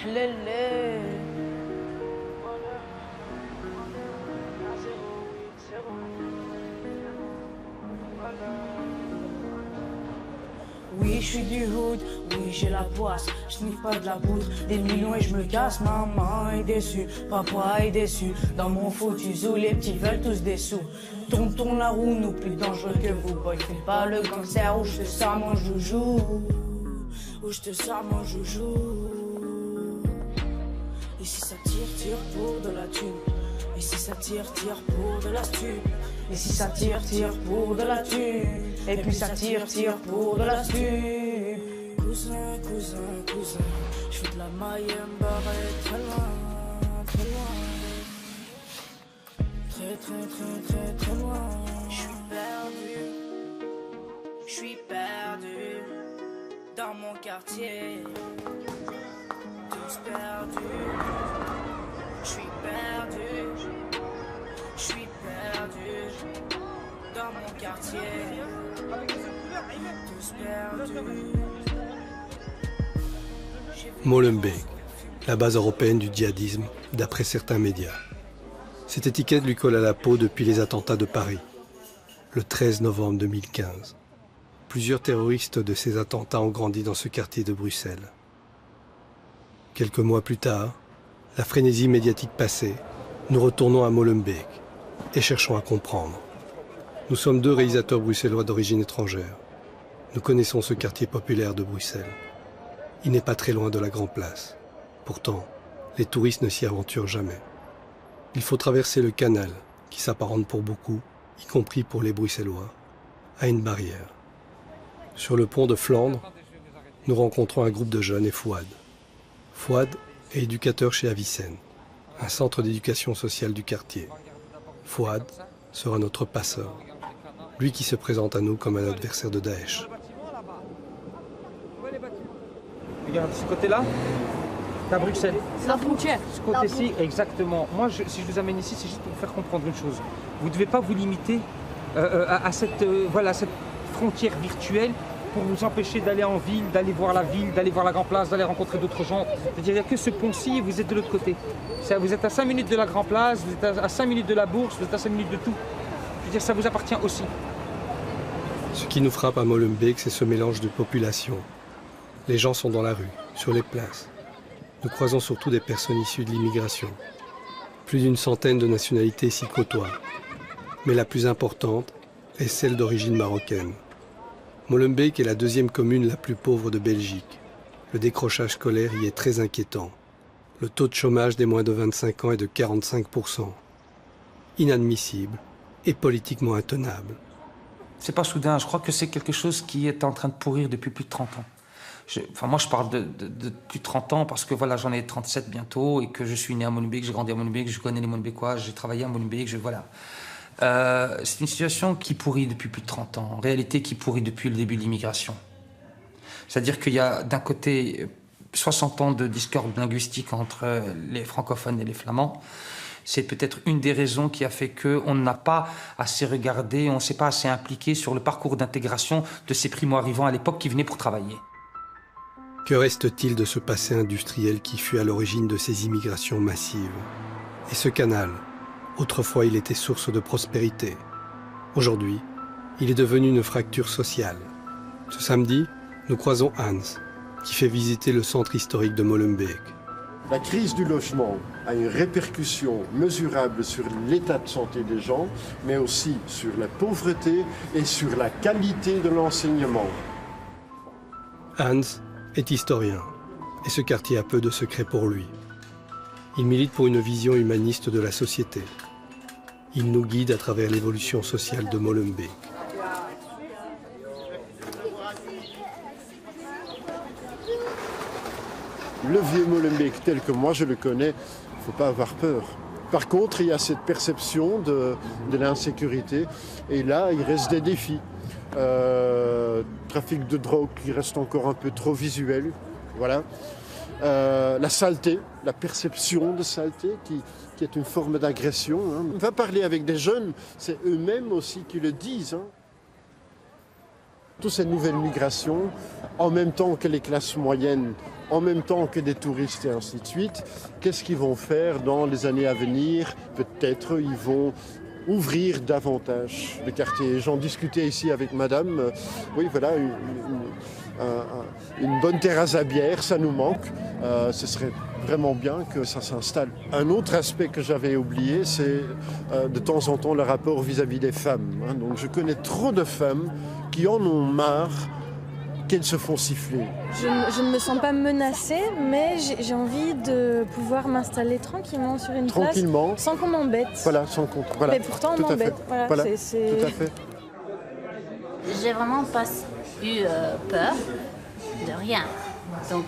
محللة. Oui, je suis du hood, oui, j'ai la poisse, je sniffe pas de la poudre, des millions et je me casse, maman est déçue, papa est déçu, dans mon foutu zoo, les petits veulent tous des sous. Tonton la roue, nous plus dangereux que vous, boy, fais pas le gangster, ou je te sers mon joujou, ou je te sers mon joujou. Et si ça tire, tire pour de la thune, et si ça tire, tire pour de la thune. Et si ça tire, tire pour de la thune. Et puis ça tire, tire pour de la thune. Cousin, cousin, cousin, je fais de la Mayemba très loin, très loin. Très, très, très, très, très loin. Je suis perdu, je suis perdu dans mon quartier. Tous perdus, je suis perdu. Je suis perdu dans mon quartier, tous perdus. Molenbeek, la base européenne du djihadisme, d'après certains médias. Cette étiquette lui colle à la peau depuis les attentats de Paris, le 13 novembre 2015. Plusieurs terroristes de ces attentats ont grandi dans ce quartier de Bruxelles. Quelques mois plus tard, la frénésie médiatique passée, nous retournons à Molenbeek et cherchons à comprendre. Nous sommes deux réalisateurs bruxellois d'origine étrangère. Nous connaissons ce quartier populaire de Bruxelles. Il n'est pas très loin de la Grand Place. Pourtant, les touristes ne s'y aventurent jamais. Il faut traverser le canal, qui s'apparente pour beaucoup, y compris pour les Bruxellois, à une barrière. Sur le pont de Flandre, nous rencontrons un groupe de jeunes et Fouad. Fouad est éducateur chez Avicenne, un centre d'éducation sociale du quartier. Fouad sera notre passeur, lui qui se présente à nous comme un adversaire de Daesh. Regarde, ce côté-là, c'est à Bruxelles. C'est la frontière. Ce côté-ci, exactement. Moi, si je vous amène ici, c'est juste pour vous faire comprendre une chose. Vous ne devez pas vous limiter à cette frontière virtuelle pour vous empêcher d'aller en ville, d'aller voir la ville, d'aller voir la Grand Place, d'aller rencontrer d'autres gens. C'est-à-dire, il n'y a que ce pont-ci et vous êtes de l'autre côté. Vous êtes à 5 minutes de la Grand Place, vous êtes à 5 minutes de la Bourse, vous êtes à 5 minutes de tout. Je veux dire, ça vous appartient aussi. Ce qui nous frappe à Molenbeek, c'est ce mélange de population. Les gens sont dans la rue, sur les places. Nous croisons surtout des personnes issues de l'immigration. Plus d'une centaine de nationalités s'y côtoient. Mais la plus importante est celle d'origine marocaine. Molenbeek est la deuxième commune la plus pauvre de Belgique. Le décrochage scolaire y est très inquiétant. Le taux de chômage des moins de 25 ans est de 45%. Inadmissible et politiquement intenable. C'est pas soudain, je crois que c'est quelque chose qui est en train de pourrir depuis plus de 30 ans. Moi, je parle de plus de 30 ans parce que voilà, j'en ai 37 bientôt et que je suis né à Molenbeek, j'ai grandi à Molenbeek, je connais les Molenbeekois, j'ai travaillé à Molenbeek, voilà. C'est une situation qui pourrit depuis plus de 30 ans, en réalité qui pourrit depuis le début de l'immigration. C'est-à-dire qu'il y a d'un côté 60 ans de discorde linguistique entre les francophones et les flamands. C'est peut-être une des raisons qui a fait qu'on n'a pas assez regardé, on ne s'est pas assez impliqué sur le parcours d'intégration de ces primo-arrivants à l'époque qui venaient pour travailler. Que reste-t-il de ce passé industriel qui fut à l'origine de ces immigrations massives? Et ce canal, autrefois il était source de prospérité. Aujourd'hui, il est devenu une fracture sociale. Ce samedi, nous croisons Hans, qui fait visiter le centre historique de Molenbeek. La crise du logement a une répercussion mesurable sur l'état de santé des gens, mais aussi sur la pauvreté et sur la qualité de l'enseignement. Hans est historien, et ce quartier a peu de secrets pour lui. Il milite pour une vision humaniste de la société. Il nous guide à travers l'évolution sociale de Molenbeek. Le vieux Molenbeek tel que moi je le connais, il ne faut pas avoir peur. Par contre, il y a cette perception de l'insécurité, et là, il reste des défis. Trafic de drogue qui reste encore un peu trop visuel, voilà. La saleté, la perception de saleté qui est une forme d'agression. Hein. On va parler avec des jeunes, c'est eux-mêmes aussi qui le disent. Hein. Toutes ces nouvelles migrations, en même temps que les classes moyennes, en même temps que des touristes et ainsi de suite, qu'est-ce qu'ils vont faire dans les années à venir? Peut-être ils vont ouvrir davantage le quartier. J'en discutais ici avec madame. Oui, voilà, une bonne terrasse à bière, ça nous manque. Ce serait vraiment bien que ça s'installe. Un autre aspect que j'avais oublié, c'est de temps en temps le rapport vis-à-vis des femmes. Donc je connais trop de femmes qui en ont marre qu'elles se font siffler. Je ne me sens pas menacée, mais j'ai envie de pouvoir m'installer tranquillement sur une place sans qu'on m'embête. Voilà, sans qu'on... Voilà. Mais pourtant, on m'embête. Voilà, voilà, tout à fait. J'ai vraiment pas eu peur de rien. Donc,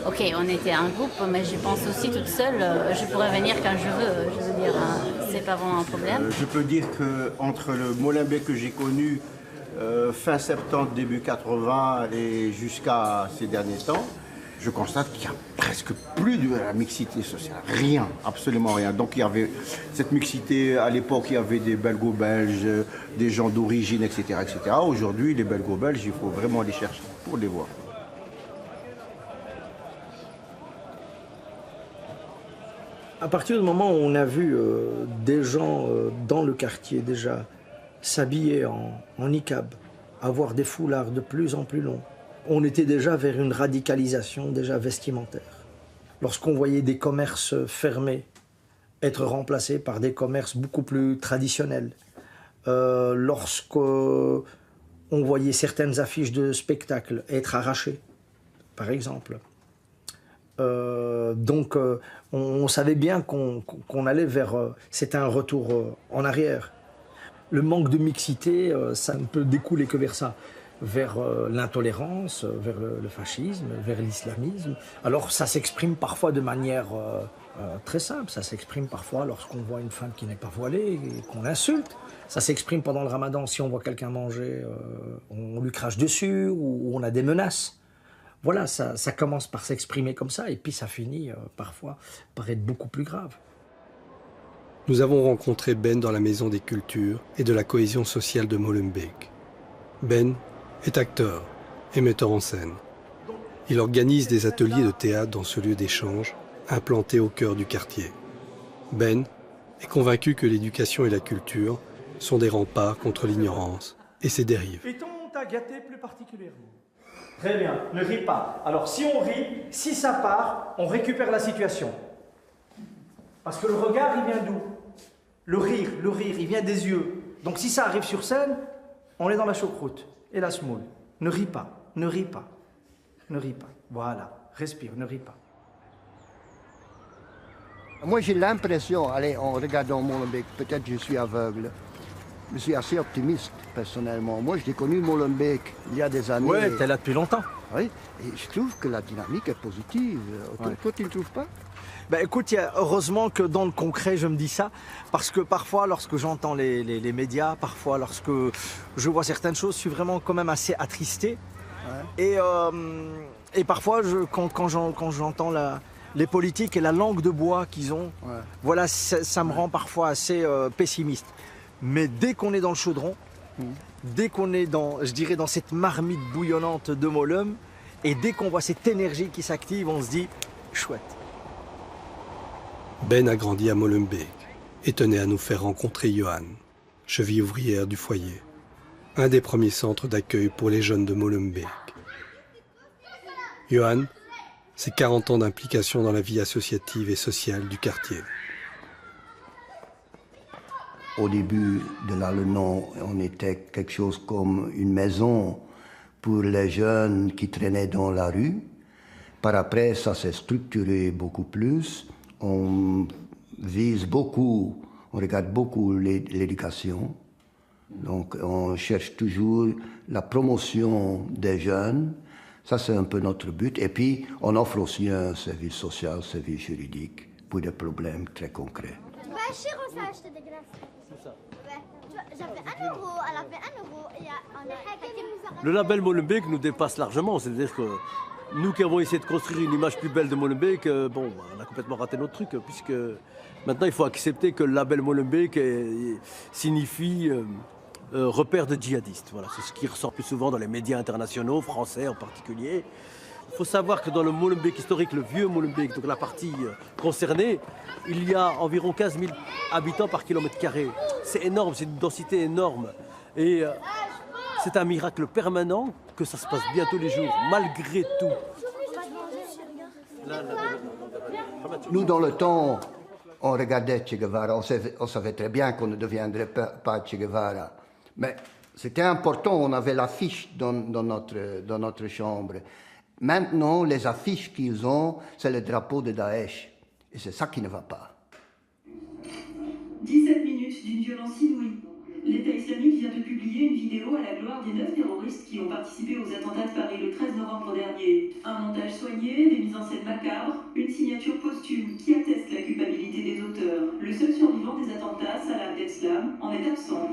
ok, on était un groupe, mais je pense aussi toute seule, je pourrais venir quand je veux. Je veux dire, c'est pas vraiment un problème. Je peux dire qu'entre le Molenbeek que j'ai connu fin 70, début 80 et jusqu'à ces derniers temps, je constate qu'il n'y a presque plus de la mixité sociale. Rien, absolument rien. Donc il y avait cette mixité, à l'époque il y avait des belgo-belges, des gens d'origine, etc., etc. Aujourd'hui, les belgo-belges, il faut vraiment les chercher pour les voir. À partir du moment où on a vu des gens dans le quartier déjà s'habiller en niqab, avoir des foulards de plus en plus longs, on était déjà vers une radicalisation déjà vestimentaire. Lorsqu'on voyait des commerces fermés être remplacés par des commerces beaucoup plus traditionnels, lorsqu'on voyait certaines affiches de spectacles être arrachées, par exemple. Donc on savait bien qu'on allait vers... c'était un retour en arrière. Le manque de mixité, ça ne peut découler que vers ça. Vers l'intolérance, vers le fascisme, vers l'islamisme. Alors ça s'exprime parfois de manière très simple. Ça s'exprime parfois lorsqu'on voit une femme qui n'est pas voilée et qu'on l'insulte. Ça s'exprime pendant le ramadan. Si on voit quelqu'un manger, on lui crache dessus ou on a des menaces. Voilà, ça commence par s'exprimer comme ça et puis ça finit parfois par être beaucoup plus grave. Nous avons rencontré Ben dans la Maison des Cultures et de la cohésion sociale de Molenbeek. Ben est acteur et metteur en scène. Il organise des ateliers de théâtre dans ce lieu d'échange, implanté au cœur du quartier. Ben est convaincu que l'éducation et la culture sont des remparts contre l'ignorance et ses dérives. Et on t'a gâté plus particulièrement. Très bien, ne ris pas. Alors si on rit, si ça part, on récupère la situation. Parce que le regard, il vient d'où? Le rire, il vient des yeux. Donc si ça arrive sur scène, on est dans la choucroute. Et la smoule. Ne ris pas, ne ris pas, ne ris pas. Voilà, respire, ne ris pas. Moi j'ai l'impression, allez, en regardant Molenbeek, peut-être je suis aveugle, je suis assez optimiste personnellement. Moi j'ai connu Molenbeek il y a des années. Ouais, t'es là depuis longtemps. Oui, et je trouve que la dynamique est positive. Ouais. Toi tu ne trouves pas? Ben écoute, heureusement que dans le concret je me dis ça, parce que parfois lorsque j'entends les médias, parfois lorsque je vois certaines choses, je suis vraiment quand même assez attristé. Ouais. Et parfois quand j'entends les politiques et la langue de bois qu'ils ont, ouais. Voilà, ça me rend parfois assez pessimiste. Mais dès qu'on est dans le chaudron, dès qu'on est dans cette marmite bouillonnante de Molenbeek, et dès qu'on voit cette énergie qui s'active, on se dit chouette. Ben a grandi à Molenbeek et tenait à nous faire rencontrer Johan, cheville ouvrière du foyer, un des premiers centres d'accueil pour les jeunes de Molenbeek. Johan, c'est 40 ans d'implication dans la vie associative et sociale du quartier. Au début de l'Alenon, on était quelque chose comme une maison pour les jeunes qui traînaient dans la rue. Par après, ça s'est structuré beaucoup plus. On vise beaucoup, on regarde beaucoup l'éducation. Donc on cherche toujours la promotion des jeunes. Ça c'est un peu notre but. Et puis on offre aussi un service social, un service juridique pour des problèmes très concrets. Tu vas acheter ça, acheter des glaces. C'est ça. J'avais 1 euro, elle avait 1 euro. Le label Molenbeek nous dépasse largement. C'est-à-dire que nous qui avons essayé de construire une image plus belle de Molenbeek, bon, on a complètement raté notre truc, puisque maintenant il faut accepter que le label Molenbeek signifie repère de djihadistes. Voilà, c'est ce qui ressort plus souvent dans les médias internationaux, français en particulier. Il faut savoir que dans le Molenbeek historique, le vieux Molenbeek, donc la partie concernée, il y a environ 15 000 habitants par kilomètre carré. C'est énorme, c'est une densité énorme. Et c'est un miracle permanent que ça se passe bien tous les jours, malgré tout. Nous, dans le temps, on regardait Che Guevara, on savait très bien qu'on ne deviendrait pas Che Guevara. Mais c'était important, on avait l'affiche dans notre chambre. Maintenant, les affiches qu'ils ont, c'est le drapeau de Daesh. Et c'est ça qui ne va pas. 17 minutes d'une violence inouïe. L'État islamique vient de publier une vidéo à la gloire des 9 terroristes qui ont participé aux attentats de Paris le 13 novembre dernier. Un montage soigné, des mises en scène macabres, une signature posthume qui atteste la culpabilité des auteurs. Le seul survivant des attentats, Salah Abdeslam, en est absent.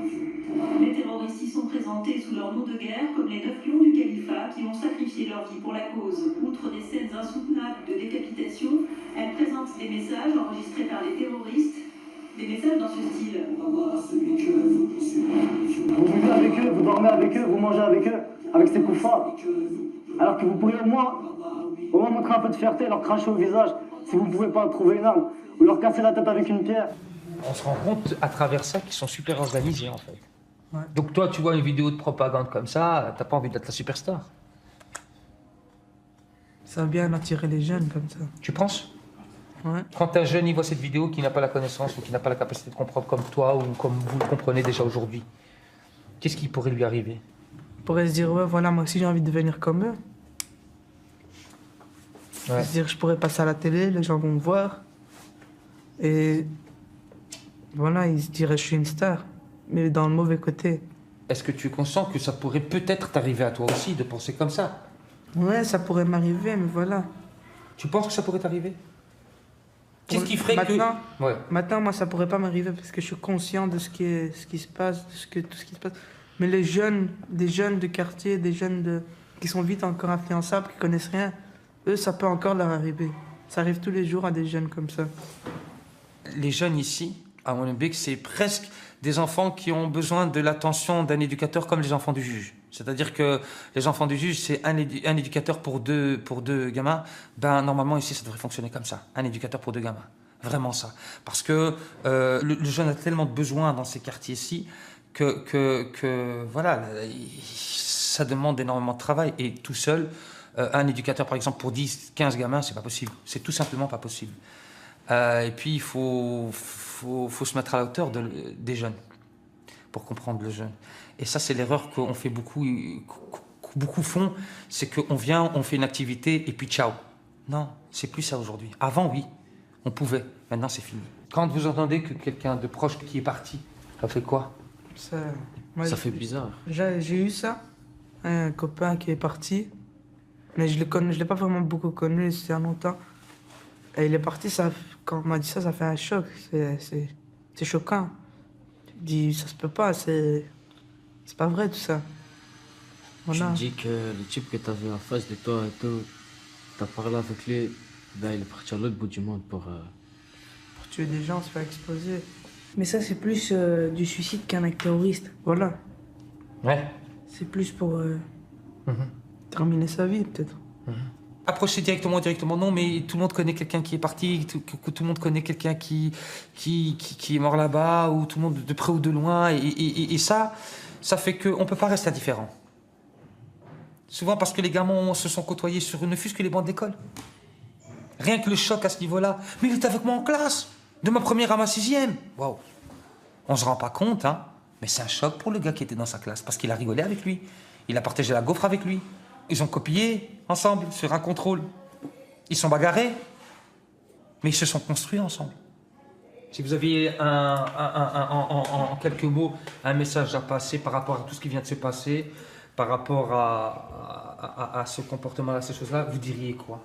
Les terroristes y sont présentés sous leur nom de guerre comme les 9 lions du califat qui ont sacrifié leur vie pour la cause. Outre des scènes insoutenables de décapitation, elles présentent des messages enregistrés par les terroristes. Des messages dans ce style. Vous vivez avec eux, vous dormez avec eux, vous mangez avec eux, avec ces koufars. Alors que vous pourriez au moins montrer un peu de fierté, leur cracher au visage, si vous ne pouvez pas trouver une arme, ou leur casser la tête avec une pierre. On se rend compte à travers ça qu'ils sont super organisés en fait. Ouais. Donc toi, tu vois une vidéo de propagande comme ça, t'as pas envie d'être la superstar. Ça va bien attirer les jeunes comme ça. Tu penses? Ouais. Quand un jeune il voit cette vidéo qui n'a pas la connaissance ou qui n'a pas la capacité de comprendre comme toi ou comme vous le comprenez déjà aujourd'hui, qu'est-ce qui pourrait lui arriver? Il pourrait se dire, ouais, voilà, moi aussi j'ai envie de devenir comme eux. Ouais. Se dire, je pourrais passer à la télé, les gens vont me voir. Et voilà, il se dirait, je suis une star, mais dans le mauvais côté. Est-ce que tu es conscient que ça pourrait peut-être t'arriver à toi aussi de penser comme ça? Ouais, ça pourrait m'arriver, mais voilà. Tu penses que ça pourrait t'arriver? Qu'est-ce qui ferait maintenant, que... Ouais. Maintenant, moi, ça pourrait pas m'arriver parce que je suis conscient de ce qui se passe, tout ce qui se passe. Mais les jeunes, des jeunes de quartier, des jeunes qui sont vite encore influençables, qui connaissent rien, eux, ça peut encore leur arriver. Ça arrive tous les jours à des jeunes comme ça. Les jeunes ici, à Molenbeek, c'est presque des enfants qui ont besoin de l'attention d'un éducateur comme les enfants du juge. C'est-à-dire que les enfants du juge, c'est un éducateur pour deux gamins. Ben, normalement, ici, ça devrait fonctionner comme ça. Un éducateur pour 2 gamins. Vraiment ça. Parce que le jeune a tellement de besoins dans ces quartiers-ci que voilà, ça demande énormément de travail. Et tout seul, un éducateur, par exemple, pour 10, 15 gamins, c'est pas possible. C'est tout simplement pas possible. Et puis, il faut se mettre à la hauteur des jeunes pour comprendre le jeune. Et ça, c'est l'erreur qu'on fait beaucoup font, c'est qu'on vient, on fait une activité et puis ciao. Non, c'est plus ça aujourd'hui. Avant, oui, on pouvait. Maintenant, c'est fini. Quand vous entendez que quelqu'un de proche qui est parti, ça fait quoi? Ça fait bizarre. J'ai eu ça, un copain qui est parti, mais je l'ai pas vraiment beaucoup connu, c'est il y a longtemps. Et il est parti, quand on m'a dit ça, ça fait un choc. C'est choquant. Je dis, ça se peut pas, c'est pas vrai tout ça. Voilà. Tu dis que le type que tu avais en face de toi et tout, tu as parlé avec lui, ben il est parti à l'autre bout du monde pour tuer des gens, se faire exploser. Mais ça, c'est plus du suicide qu'un acte terroriste. Voilà. Ouais. C'est plus pour terminer sa vie, peut-être. Approcher directement, non, mais tout le monde connaît quelqu'un qui est parti, tout le monde connaît quelqu'un qui est mort là-bas, ou tout le monde de près ou de loin, et ça fait qu'on ne peut pas rester indifférent. Souvent parce que les gamins se sont côtoyés sur ne fût-ce que les bancs d'école. Rien que le choc à ce niveau-là. Mais il était avec moi en classe, de ma première à ma 6e. Waouh. On ne se rend pas compte, hein, mais c'est un choc pour le gars qui était dans sa classe, parce qu'il a rigolé avec lui, il a partagé la gaufre avec lui. Ils ont copié ensemble sur un contrôle. Ils sont bagarrés, mais ils se sont construits ensemble. Si vous aviez en quelques mots un message à passer par rapport à tout ce qui vient de se passer, par rapport à ce comportement-là, ces choses-là, vous diriez quoi?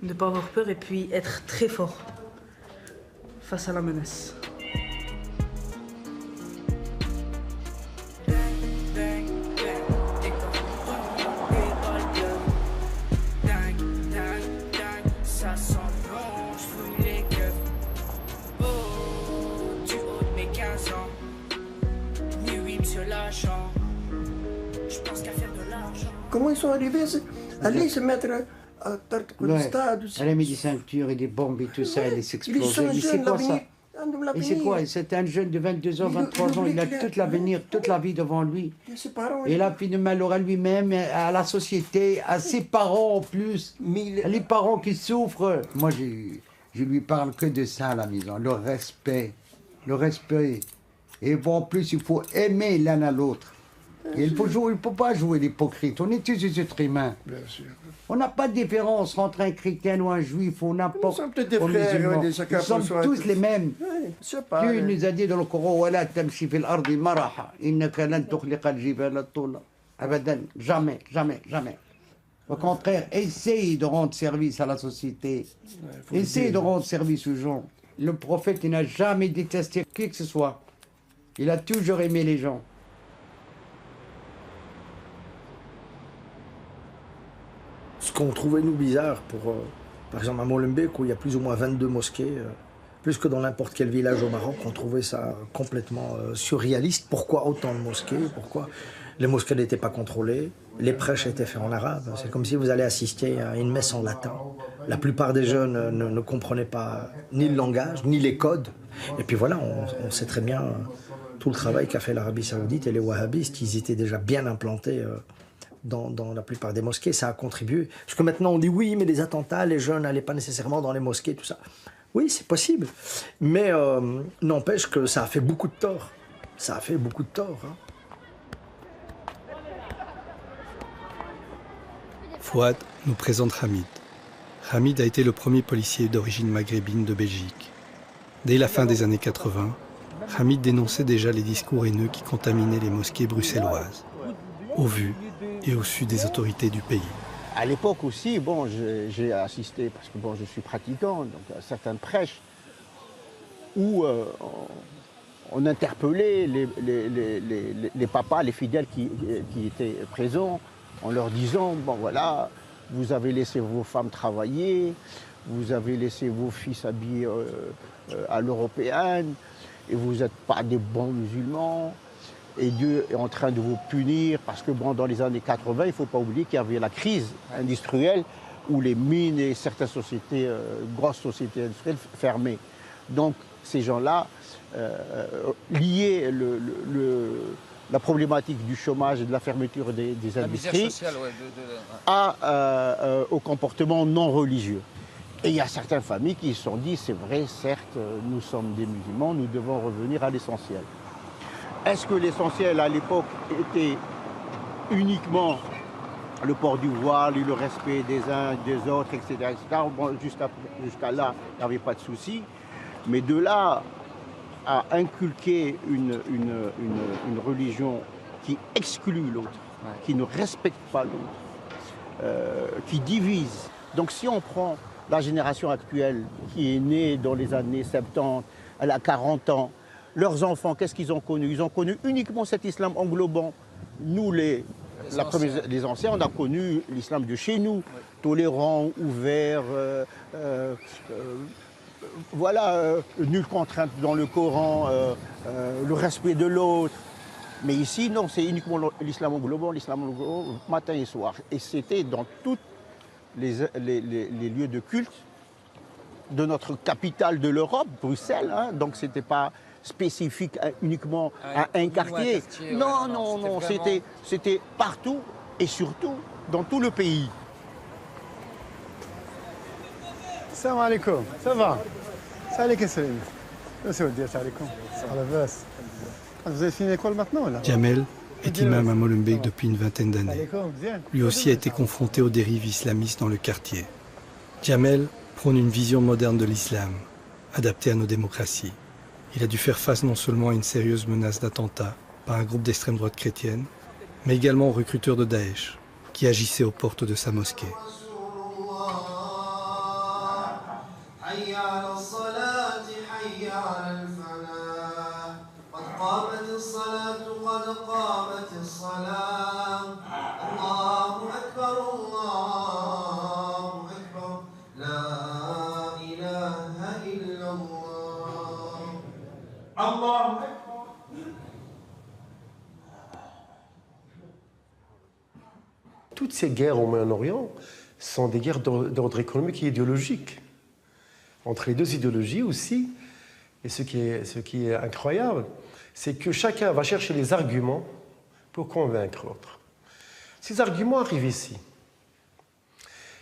Ne pas avoir peur et puis être très fort face à la menace. Comment ils sont arrivés à aller se mettre à le stade? Elle a mis des ceintures et des bombes et tout ça, elle s'explosait. Mais c'est quoi ça? Et c'est quoi? C'est un jeune de 22 ans, 23 ans, il a tout l'avenir, toute la vie devant lui. Et là, finalement, il aura lui-même, à la société, à ses parents en plus. Les parents qui souffrent. Moi, je lui parle que de ça à la maison, le respect. Le respect. Et bon, en plus, il faut aimer l'un à l'autre. Et il ne faut pas jouer l'hypocrite. On est tous des êtres humains. Bien sûr. On n'a pas de différence entre un chrétien ou un juif ou n'importe. Nous sommes peut-être des frères, nous sommes tous les mêmes. Dieu nous a dit dans le Coran, jamais, jamais, jamais. Au contraire, essayez de rendre service à la société. Essayez de rendre service aux gens. Le prophète, il n'a jamais détesté qui que ce soit. Il a toujours aimé les gens. Ce qu'on trouvait nous bizarre pour, par exemple à Molenbeek où il y a plus ou moins 22 mosquées, plus que dans n'importe quel village au Maroc, on trouvait ça complètement surréaliste. Pourquoi autant de mosquées? Pourquoi les mosquées n'étaient pas contrôlées? Les prêches étaient faits en arabe. C'est comme si vous allez assister à une messe en latin. La plupart des jeunes ne comprenaient pas ni le langage, ni les codes. Et puis voilà, on sait très bien tout le travail qu'a fait l'Arabie Saoudite et les wahhabistes. Ils étaient déjà bien implantés dans la plupart des mosquées. Ça a contribué. Parce que maintenant on dit oui, mais les attentats, les jeunes n'allaient pas nécessairement dans les mosquées, tout ça. Oui, c'est possible. Mais n'empêche que ça a fait beaucoup de tort. Ça a fait beaucoup de tort. Hein. Fouad nous présente Hamid. Hamid a été le premier policier d'origine maghrébine de Belgique. Dès la fin des années 80, Hamid dénonçait déjà les discours haineux qui contaminaient les mosquées bruxelloises, au vu et au su des autorités du pays. À l'époque aussi, bon, j'ai assisté, parce que bon, je suis pratiquant, donc à certaines prêches où on interpellait les papas, les fidèles qui étaient présents, en leur disant, bon voilà, vous avez laissé vos femmes travailler, vous avez laissé vos fils habillés à l'européenne, et vous n'êtes pas des bons musulmans, et Dieu est en train de vous punir, parce que bon, dans les années 80, il ne faut pas oublier qu'il y avait la crise industrielle, où les mines et certaines sociétés, grosses sociétés industrielles, fermaient. Donc ces gens-là liaient la problématique du chômage et de la fermeture des industries sociale, ouais, au comportement non religieux. Et il y a certaines familles qui se sont dit, c'est vrai, certes, nous sommes des musulmans, nous devons revenir à l'essentiel. Est-ce que l'essentiel à l'époque était uniquement le port du voile et le respect des uns des autres, etc. etc. Bon, jusqu'à là, il n'y avait pas de souci. Mais de là à inculquer une religion qui exclut l'autre, ouais, qui ne respecte pas l'autre, qui divise. Donc si on prend la génération actuelle qui est née dans les années 70, elle a 40 ans, leurs enfants, qu'est-ce qu'ils ont connu? Ils ont connu uniquement cet islam englobant. Nous, les anciens, on a connu l'islam de chez nous, ouais, tolérant, ouvert, voilà, nulle contrainte dans le Coran, le respect de l'autre. Mais ici, non, c'est uniquement l'islam englobant, matin et soir. Et c'était dans tous les lieux de culte de notre capitale de l'Europe, Bruxelles. Hein, donc c'était pas spécifique uniquement à un quartier. Non, ouais, non, vraiment... c'était partout et surtout dans tout le pays. Salam alaikum, ça va? Salut Kesseline. Vous avez fini l'école maintenant là? Jamel est imam à Molenbeek depuis une vingtaine d'années. Lui aussi a été confronté aux dérives islamistes dans le quartier. Jamel prône une vision moderne de l'islam, adaptée à nos démocraties. Il a dû faire face non seulement à une sérieuse menace d'attentat par un groupe d'extrême droite chrétienne, mais également aux recruteurs de Daesh qui agissaient aux portes de sa mosquée. toutes ces guerres au Moyen-Orient sont des guerres d'ordre économique et idéologique. Entre les deux idéologies aussi, et ce qui est incroyable, c'est que chacun va chercher les arguments pour convaincre l'autre. Ces arguments arrivent ici,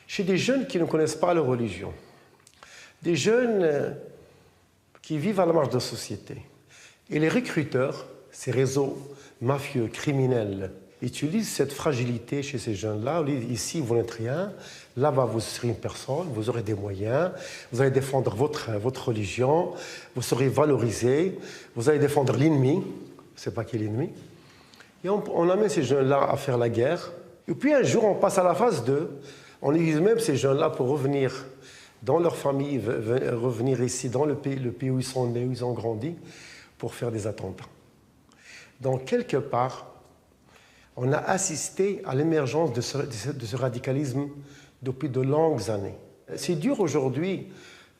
chez des jeunes qui ne connaissent pas leur religion, des jeunes qui vivent à la marge de la société. Et les recruteurs, ces réseaux mafieux, criminels, utilisent cette fragilité chez ces jeunes-là. Ici, vous n'êtes rien. Là-bas, vous serez une personne, vous aurez des moyens, vous allez défendre votre religion, vous serez valorisé, vous allez défendre l'ennemi. Je ne sais pas qui est l'ennemi. Et on amène ces jeunes-là à faire la guerre. Et puis un jour, on passe à la phase 2. On utilise même ces jeunes-là pour revenir dans leur famille, revenir ici, dans le pays où ils sont nés, où ils ont grandi, pour faire des attentats. Donc, quelque part, on a assisté à l'émergence de ce radicalisme depuis de longues années. C'est dur aujourd'hui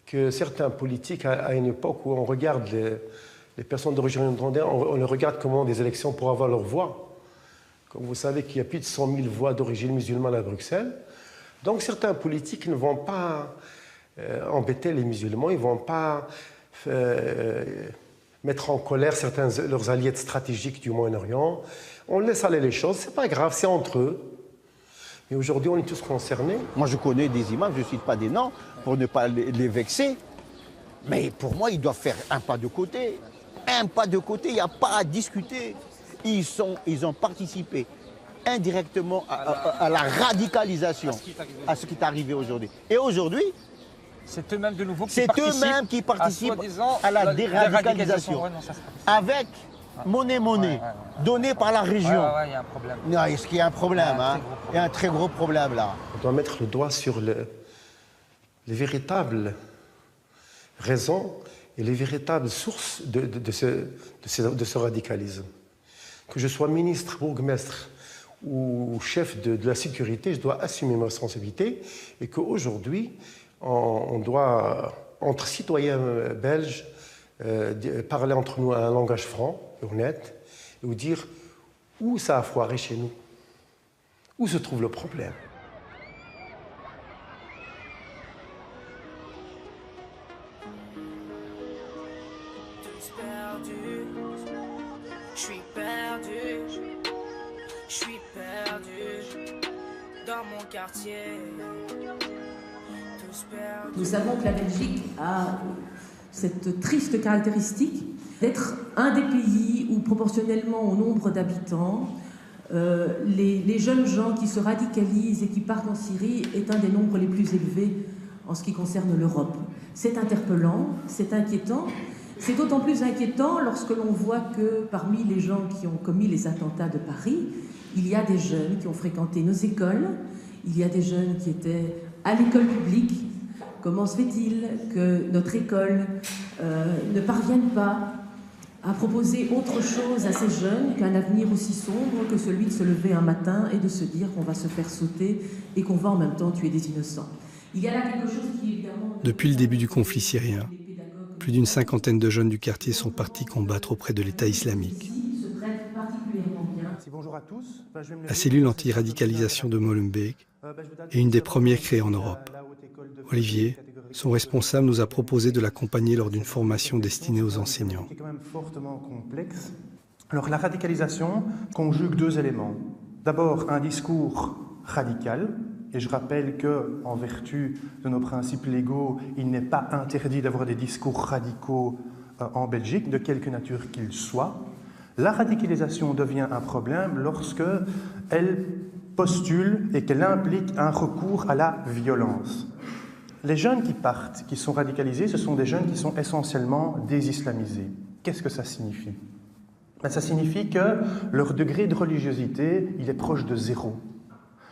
que certains politiques, à une époque où on regarde les personnes d'origine irlandaise, on les regarde comment des élections pour avoir leur voix. Comme vous savez qu'il y a plus de 100 000 voix d'origine musulmane à Bruxelles. Donc certains politiques ne vont pas embêter les musulmans, ils ne vont pas mettre en colère certains leurs alliés stratégiques du Moyen-Orient. On laisse aller les choses, c'est pas grave, c'est entre eux. Mais aujourd'hui, on est tous concernés. Moi, je connais des imams, je ne cite pas des noms, pour ne pas les vexer. Mais pour moi, ils doivent faire un pas de côté. Un pas de côté, il n'y a pas à discuter. Ils ont participé indirectement à la radicalisation, à ce qui est arrivé aujourd'hui. Et aujourd'hui, c'est eux-mêmes de nouveau qui participent à la déradicalisation. Avec monnaie, donnée par la région. Il y a un problème. Non, est-ce qu'il y a un problème, il y a un très gros problème là. On doit mettre le doigt sur les véritables raisons et les véritables sources de ce radicalisme. Que je sois ministre, bourgmestre ou chef de la sécurité, je dois assumer mes responsabilités et qu'aujourd'hui, on doit, entre citoyens belges, parler entre nous un langage franc, honnête, et vous dire où ça a foiré chez nous, où se trouve le problème. Je suis perdu dans mon quartier. Nous savons que la Belgique a cette triste caractéristique d'être un des pays où, proportionnellement au nombre d'habitants, les jeunes gens qui se radicalisent et qui partent en Syrie est un des nombres les plus élevés en ce qui concerne l'Europe. C'est interpellant, c'est inquiétant. C'est d'autant plus inquiétant lorsque l'on voit que parmi les gens qui ont commis les attentats de Paris, il y a des jeunes qui ont fréquenté nos écoles, il y a des jeunes qui étaient à l'école publique. Comment se fait-il que notre école ne parvienne pas à proposer autre chose à ces jeunes qu'un avenir aussi sombre que celui de se lever un matin et de se dire qu'on va se faire sauter et qu'on va en même temps tuer des innocents? Il y a là quelque chose qui évidemment... Depuis le début du conflit syrien, plus d'une cinquantaine de jeunes du quartier sont partis combattre auprès de l'État islamique. La cellule anti-radicalisation de Molenbeek est une des premières créées en Europe. Olivier, son responsable, nous a proposé de l'accompagner lors d'une formation destinée aux enseignants. C'est quand même fortement complexe. Alors la radicalisation conjugue deux éléments. D'abord un discours radical, et je rappelle qu'en vertu de nos principes légaux, il n'est pas interdit d'avoir des discours radicaux en Belgique, de quelque nature qu'ils soient. La radicalisation devient un problème lorsque elle postule et qu'elle implique un recours à la violence. Les jeunes qui partent, qui sont radicalisés, ce sont des jeunes qui sont essentiellement désislamisés. Qu'est-ce que ça signifie? Ça signifie que leur degré de religiosité, il est proche de zéro.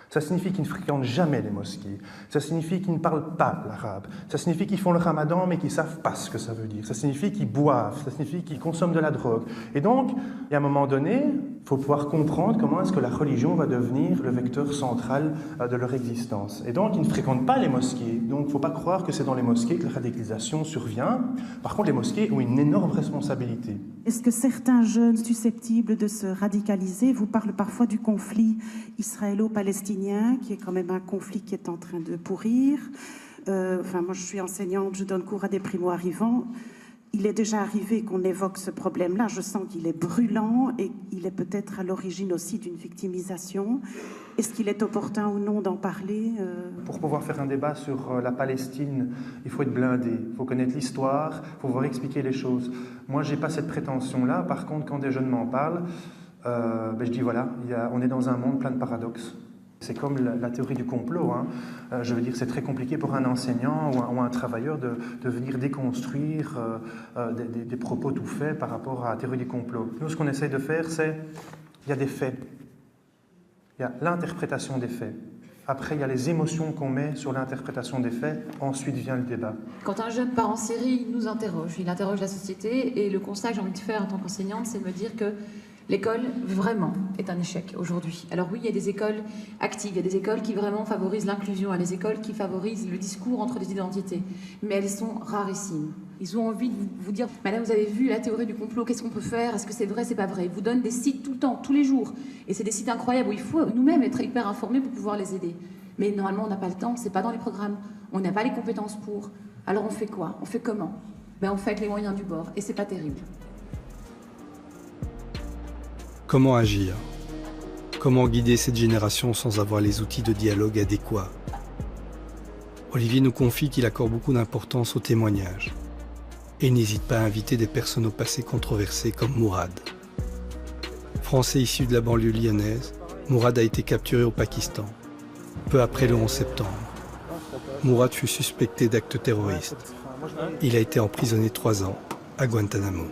Ça signifie qu'ils ne fréquentent jamais les mosquées. Ça signifie qu'ils ne parlent pas l'arabe. Ça signifie qu'ils font le ramadan mais qu'ils ne savent pas ce que ça veut dire. Ça signifie qu'ils boivent. Ça signifie qu'ils consomment de la drogue. Et donc, il y a un moment donné, Il faut pouvoir comprendre comment est-ce que la religion va devenir le vecteur central de leur existence. Et donc, ils ne fréquentent pas les mosquées. Donc, il ne faut pas croire que c'est dans les mosquées que la radicalisation survient. Par contre, les mosquées ont une énorme responsabilité. Est-ce que certains jeunes susceptibles de se radicaliser vous parlent parfois du conflit israélo-palestinien, qui est quand même un conflit qui est en train de pourrir? Moi, je suis enseignante, je donne cours à des primo-arrivants. Il est déjà arrivé qu'on évoque ce problème-là. Je sens qu'il est brûlant et il est peut-être à l'origine aussi d'une victimisation. Est-ce qu'il est opportun ou non d'en parler? Pour pouvoir faire un débat sur la Palestine, il faut être blindé, il faut connaître l'histoire, il faut pouvoir expliquer les choses. Moi, je n'ai pas cette prétention-là. Par contre, quand des jeunes m'en parlent, je dis voilà, on est dans un monde plein de paradoxes. C'est comme la théorie du complot. Je veux dire, c'est très compliqué pour un enseignant ou un travailleur de venir déconstruire des propos tout faits par rapport à la théorie du complot. Nous, ce qu'on essaye de faire, c'est il y a des faits. Il y a l'interprétation des faits. Après, il y a les émotions qu'on met sur l'interprétation des faits. Ensuite vient le débat. Quand un jeune part en Syrie, il nous interroge. Il interroge la société. Et le constat que j'ai envie de faire en tant qu'enseignante, c'est de me dire que l'école, vraiment, est un échec aujourd'hui. Alors oui, il y a des écoles actives, il y a des écoles qui vraiment favorisent l'inclusion, il y a des écoles qui favorisent le discours entre les identités, mais elles sont rarissimes. Ils ont envie de vous dire « Madame, vous avez vu la théorie du complot, qu'est-ce qu'on peut faire? Est-ce que c'est vrai, c'est pas vrai ?» Ils vous donnent des sites tout le temps, tous les jours. Et c'est des sites incroyables où il faut nous-mêmes être hyper informés pour pouvoir les aider. Mais normalement, on n'a pas le temps, c'est pas dans les programmes, on n'a pas les compétences pour. Alors on fait quoi? On fait comment? On fait avec les moyens du bord, et c'est pas terrible. Comment agir? Comment guider cette génération sans avoir les outils de dialogue adéquats? Olivier nous confie qu'il accorde beaucoup d'importance au témoignage. Et il n'hésite pas à inviter des personnes au passé controversé comme Mourad. Français issu de la banlieue lyonnaise, Mourad a été capturé au Pakistan, peu après le 11 septembre. Mourad fut suspecté d'actes terroristes. Il a été emprisonné 3 ans à Guantanamo.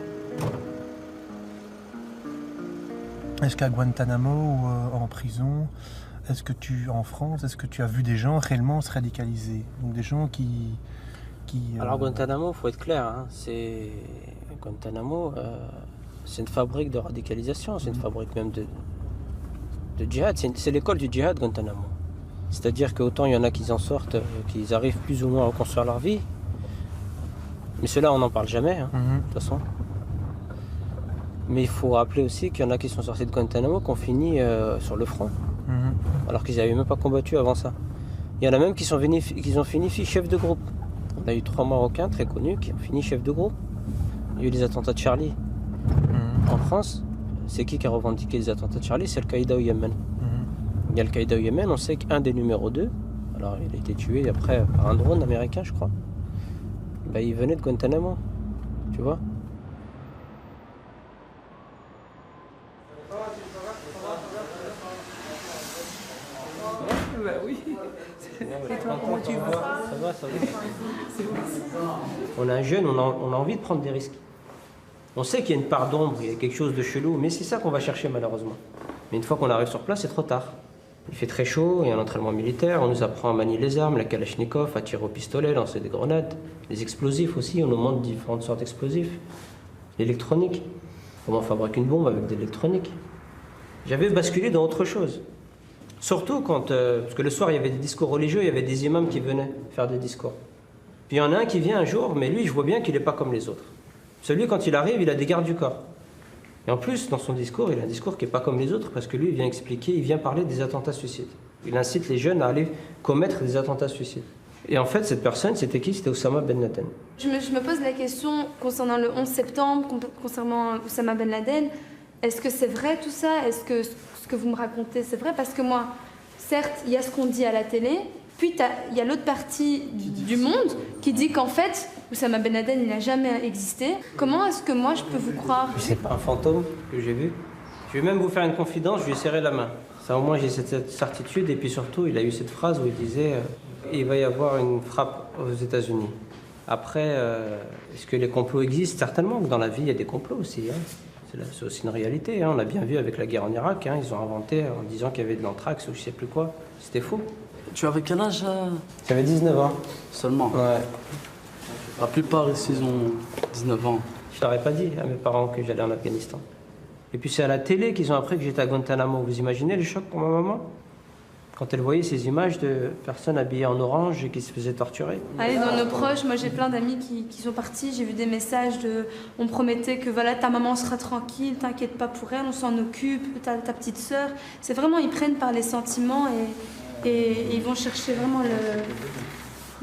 Est-ce qu'à Guantanamo ou en prison, en France, est-ce que tu as vu des gens réellement se radicaliser? Donc des gens qui Alors Guantanamo, il faut être clair, Guantanamo, c'est une fabrique de radicalisation, c'est une fabrique même de djihad, c'est l'école du djihad Guantanamo. C'est-à-dire qu'autant il y en a qui en sortent, qu'ils arrivent plus ou moins à reconstruire leur vie, mais ceux-là on n'en parle jamais, de toute façon. Mais il faut rappeler aussi qu'il y en a qui sont sortis de Guantanamo qui ont fini sur le front, alors qu'ils n'avaient même pas combattu avant ça. Il y en a même qui ont fini chef de groupe. On a eu 3 Marocains très connus qui ont fini chef de groupe. Il y a eu les attentats de Charlie. En France, c'est qui a revendiqué les attentats de Charlie? C'est Al-Qaïda au Yémen. Il y a Al-Qaïda au Yémen, on sait qu'un des numéros 2, alors il a été tué après par un drone américain, je crois. Il venait de Guantanamo, tu vois. Oui. Et toi, comment tu vas? Ça va. On est un jeune, on a envie de prendre des risques. On sait qu'il y a une part d'ombre, il y a quelque chose de chelou, mais c'est ça qu'on va chercher malheureusement. Mais une fois qu'on arrive sur place, c'est trop tard. Il fait très chaud, il y a un entraînement militaire, on nous apprend à manier les armes, la kalachnikov, à tirer au pistolet, lancer des grenades, les explosifs aussi, on nous montre différentes sortes d'explosifs. L'électronique, comment on fabrique une bombe avec de l'électronique. J'avais basculé dans autre chose. Surtout quand, parce que le soir il y avait des discours religieux, il y avait des imams qui venaient faire des discours. Puis il y en a un qui vient un jour, mais lui je vois bien qu'il n'est pas comme les autres. Celui quand il arrive, il a des gardes du corps. Et en plus, dans son discours, il a un discours qui n'est pas comme les autres, parce que lui il vient expliquer, il vient parler des attentats suicides. Il incite les jeunes à aller commettre des attentats suicides. Et en fait, cette personne, c'était qui? C'était Oussama Ben Laden. Je me pose la question concernant le 11 septembre, concernant Oussama Ben Laden. Est-ce que c'est vrai tout ça? Est-ce que ce que vous me racontez, c'est vrai? Parce que moi, certes, il y a ce qu'on dit à la télé, puis il y a l'autre partie du monde qui dit qu'en fait, Oussama Ben Laden, il n'a jamais existé. Comment est-ce que moi, je peux vous croire? C'est pas un fantôme que j'ai vu. Je vais même vous faire une confidence, je lui ai serré la main. Ça, au moins, j'ai cette certitude. Et puis surtout, il a eu cette phrase où il disait il va y avoir une frappe aux États-Unis. Après, est-ce que les complots existent? Certainement que dans la vie, il y a des complots aussi. C'est aussi une réalité. On l'a bien vu avec la guerre en Irak. Ils ont inventé en disant qu'il y avait de l'anthrax ou je sais plus quoi. C'était faux. Tu avais quel âge? J'avais 19 ans. Seulement? Ouais. La plupart ici ont 19 ans. Je n'aurais pas dit à mes parents que j'allais en Afghanistan. Et puis c'est à la télé qu'ils ont appris que j'étais à Guantanamo. Vous imaginez le choc pour ma maman? Quand elle voyait ces images de personnes habillées en orange et qui se faisaient torturer. Allez, dans nos proches, moi j'ai plein d'amis qui sont partis, j'ai vu des messages de... On promettait que voilà, ta maman sera tranquille, t'inquiète pas pour elle, on s'en occupe, ta petite sœur. C'est vraiment, ils prennent par les sentiments et ils vont chercher vraiment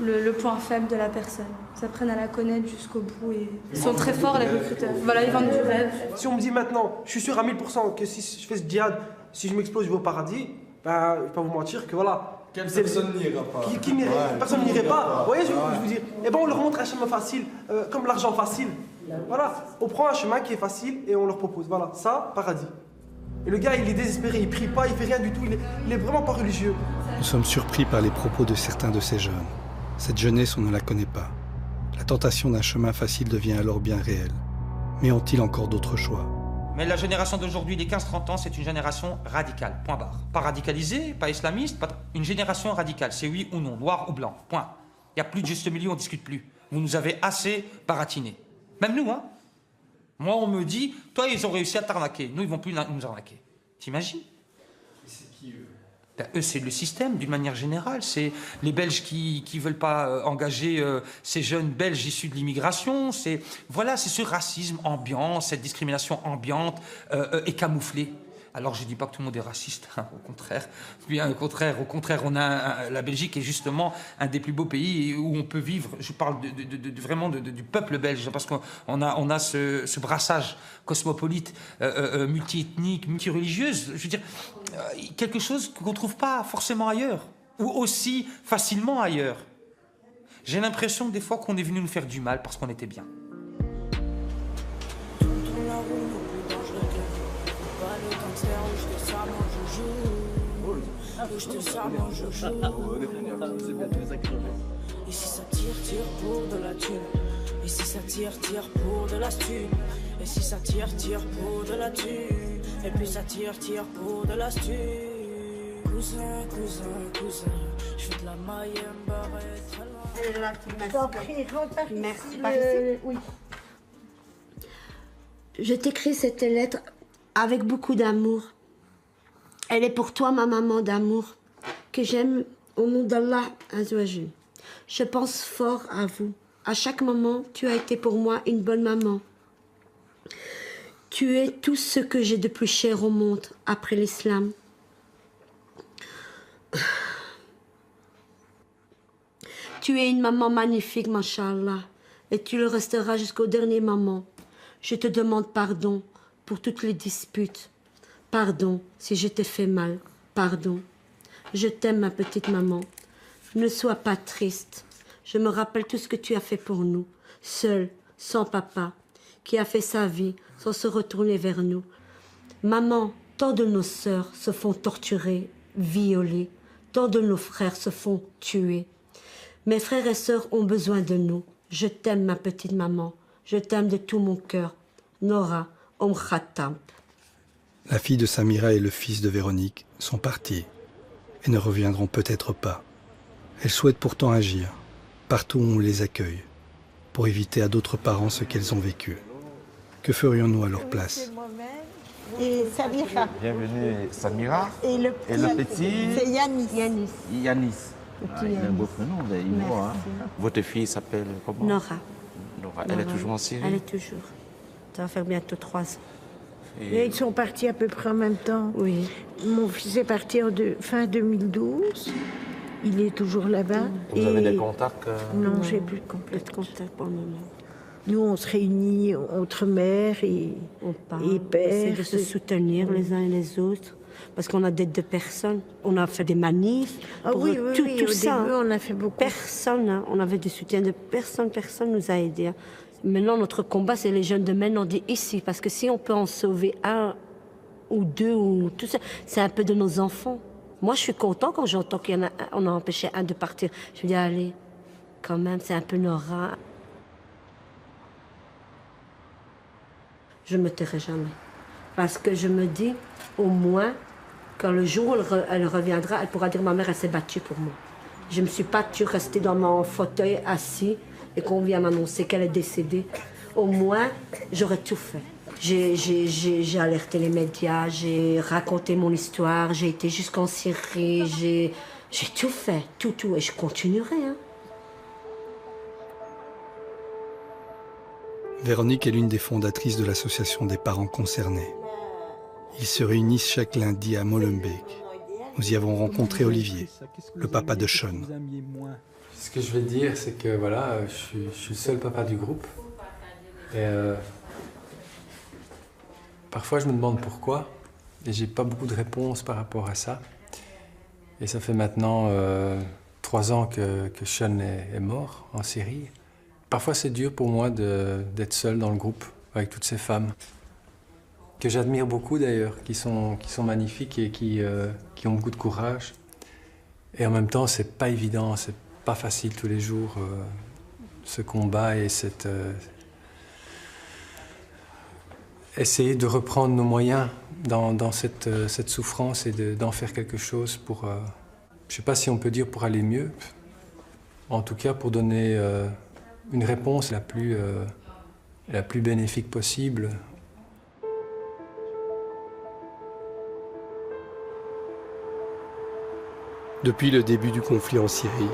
le point faible de la personne. Ils apprennent à la connaître jusqu'au bout et ils sont très forts les recruteurs. Voilà, ils vendent du rêve. Si on me dit maintenant, je suis sûr à 1000% que si je fais ce djihad, si je m'explose, je vais au paradis, ben, je vais pas vous mentir que voilà. Personne n'ira pas. Personne n'irait pas. Vous voyez, je vous dis, eh ben on leur montre un chemin facile, comme l'argent facile. Voilà, on prend un chemin qui est facile et on leur propose, voilà, ça, paradis. Et le gars, il est désespéré, il prie pas, il fait rien du tout, il est vraiment pas religieux. Nous sommes surpris par les propos de certains de ces jeunes. Cette jeunesse, on ne la connaît pas. La tentation d'un chemin facile devient alors bien réelle. Mais ont-ils encore d'autres choix? Mais la génération d'aujourd'hui, les 15-30 ans, c'est une génération radicale, point barre. Pas radicalisée, pas islamiste, une génération radicale, c'est oui ou non, noir ou blanc, point. Il n'y a plus de juste milieu, on ne discute plus. Vous nous avez assez baratiné. Même nous, hein. Moi, on me dit, toi, ils ont réussi à t'arnaquer. Nous, ils ne vont plus nous arnaquer. T'imagines? C'est qui, eux? Ben, eux, c'est le système, d'une manière générale. C'est les Belges qui ne veulent pas engager ces jeunes Belges issus de l'immigration. Voilà, c'est ce racisme ambiant, cette discrimination ambiante et camouflée. Alors, je ne dis pas que tout le monde est raciste, hein, au contraire. Bien, au contraire, on a la Belgique est justement un des plus beaux pays où on peut vivre. Je parle vraiment du peuple belge, parce qu'on a ce brassage cosmopolite, multi-ethnique, multi-religieuse. Je veux dire, quelque chose qu'on ne trouve pas forcément ailleurs, ou aussi facilement ailleurs. J'ai l'impression des fois qu'on est venu nous faire du mal parce qu'on était bien. Je te sers mon joujou. Et si ça tire, tire pour de la thune. Et si ça tire, tire pour de la thune. Et si ça tire, tire pour de la thune. Et puis ça tire, tire pour de la thune. Cousin, cousin, cousin, je fais de la maïemba très loin. Merci. Oui. Je t'écris cette lettre avec beaucoup d'amour. Elle est pour toi, ma maman d'amour, que j'aime au nom d'Allah Azzawajal. Je pense fort à vous. À chaque moment, tu as été pour moi une bonne maman. Tu es tout ce que j'ai de plus cher au monde, après l'islam. Tu es une maman magnifique, Masha'Allah, et tu le resteras jusqu'au dernier moment. Je te demande pardon pour toutes les disputes. Pardon si je t'ai fait mal, pardon. Je t'aime, ma petite maman. Ne sois pas triste. Je me rappelle tout ce que tu as fait pour nous, seul, sans papa, qui a fait sa vie sans se retourner vers nous. Maman, tant de nos sœurs se font torturer, violer, tant de nos frères se font tuer. Mes frères et sœurs ont besoin de nous. Je t'aime, ma petite maman. Je t'aime de tout mon cœur. Nora Khattab. La fille de Samira et le fils de Véronique sont partis et ne reviendront peut-être pas. Elles souhaitent pourtant agir, partout où on les accueille, pour éviter à d'autres parents ce qu'elles ont vécu. Que ferions-nous à leur place? Et Samira. Bienvenue Samira. Et le petit, c'est Yanis. Yanis. Ah, il a un beau prénom, vous avez dit, hein. Votre fille s'appelle comment? Nora. Nora. Elle est toujours en Syrie? Elle est toujours. Ça va faire bientôt 3 ans. Et ils sont partis à peu près en même temps. Oui. Mon fils est parti fin 2012. Il est toujours là-bas. Vous avez des contacts Non, j'ai plus de contact pour le moment. Nous, on se réunit entre mères et pères. De se soutenir les uns et les autres. Parce qu'on a d'aide de personnes. On a fait des manifs. Ah pour oui, tout au ça. début, on a fait beaucoup. Personne, hein. On avait du soutien de personne. Personne nous a aidés. Hein. Maintenant, notre combat, c'est les jeunes de maintenant d'ici. Parce que si on peut en sauver un ou deux, ou tout ça, c'est un peu de nos enfants. Moi, je suis content quand j'entends qu'on a empêché un de partir. Je me dis, allez, quand même, c'est un peu Nora. Je ne me tairai jamais. Parce que je me dis, au moins, quand le jour où elle reviendra, elle pourra dire, ma mère, elle s'est battue pour moi. Je ne me suis pas restée dans mon fauteuil assis et qu'on vient m'annoncer qu'elle est décédée. Au moins, j'aurais tout fait. J'ai alerté les médias, j'ai raconté mon histoire, j'ai été jusqu'en Syrie, j'ai tout fait, tout, et je continuerai. Hein. Véronique est l'une des fondatrices de l'association des parents concernés. Ils se réunissent chaque lundi à Molenbeek. Nous y avons rencontré Olivier, le papa de Sean. Ce que je vais dire, c'est que voilà, je suis le seul papa du groupe. Et parfois, je me demande pourquoi. Et j'ai pas beaucoup de réponses par rapport à ça. Et ça fait maintenant 3 ans que Sean est mort en Syrie. Parfois, c'est dur pour moi d'être seul dans le groupe avec toutes ces femmes que j'admire beaucoup d'ailleurs, qui sont magnifiques et qui ont beaucoup de courage. Et en même temps, c'est pas évident, c'est pas facile tous les jours, ce combat et essayer de reprendre nos moyens dans cette souffrance et d'en faire quelque chose pour, je sais pas si on peut dire pour aller mieux, en tout cas pour donner une réponse la plus bénéfique possible. Depuis le début du conflit en Syrie,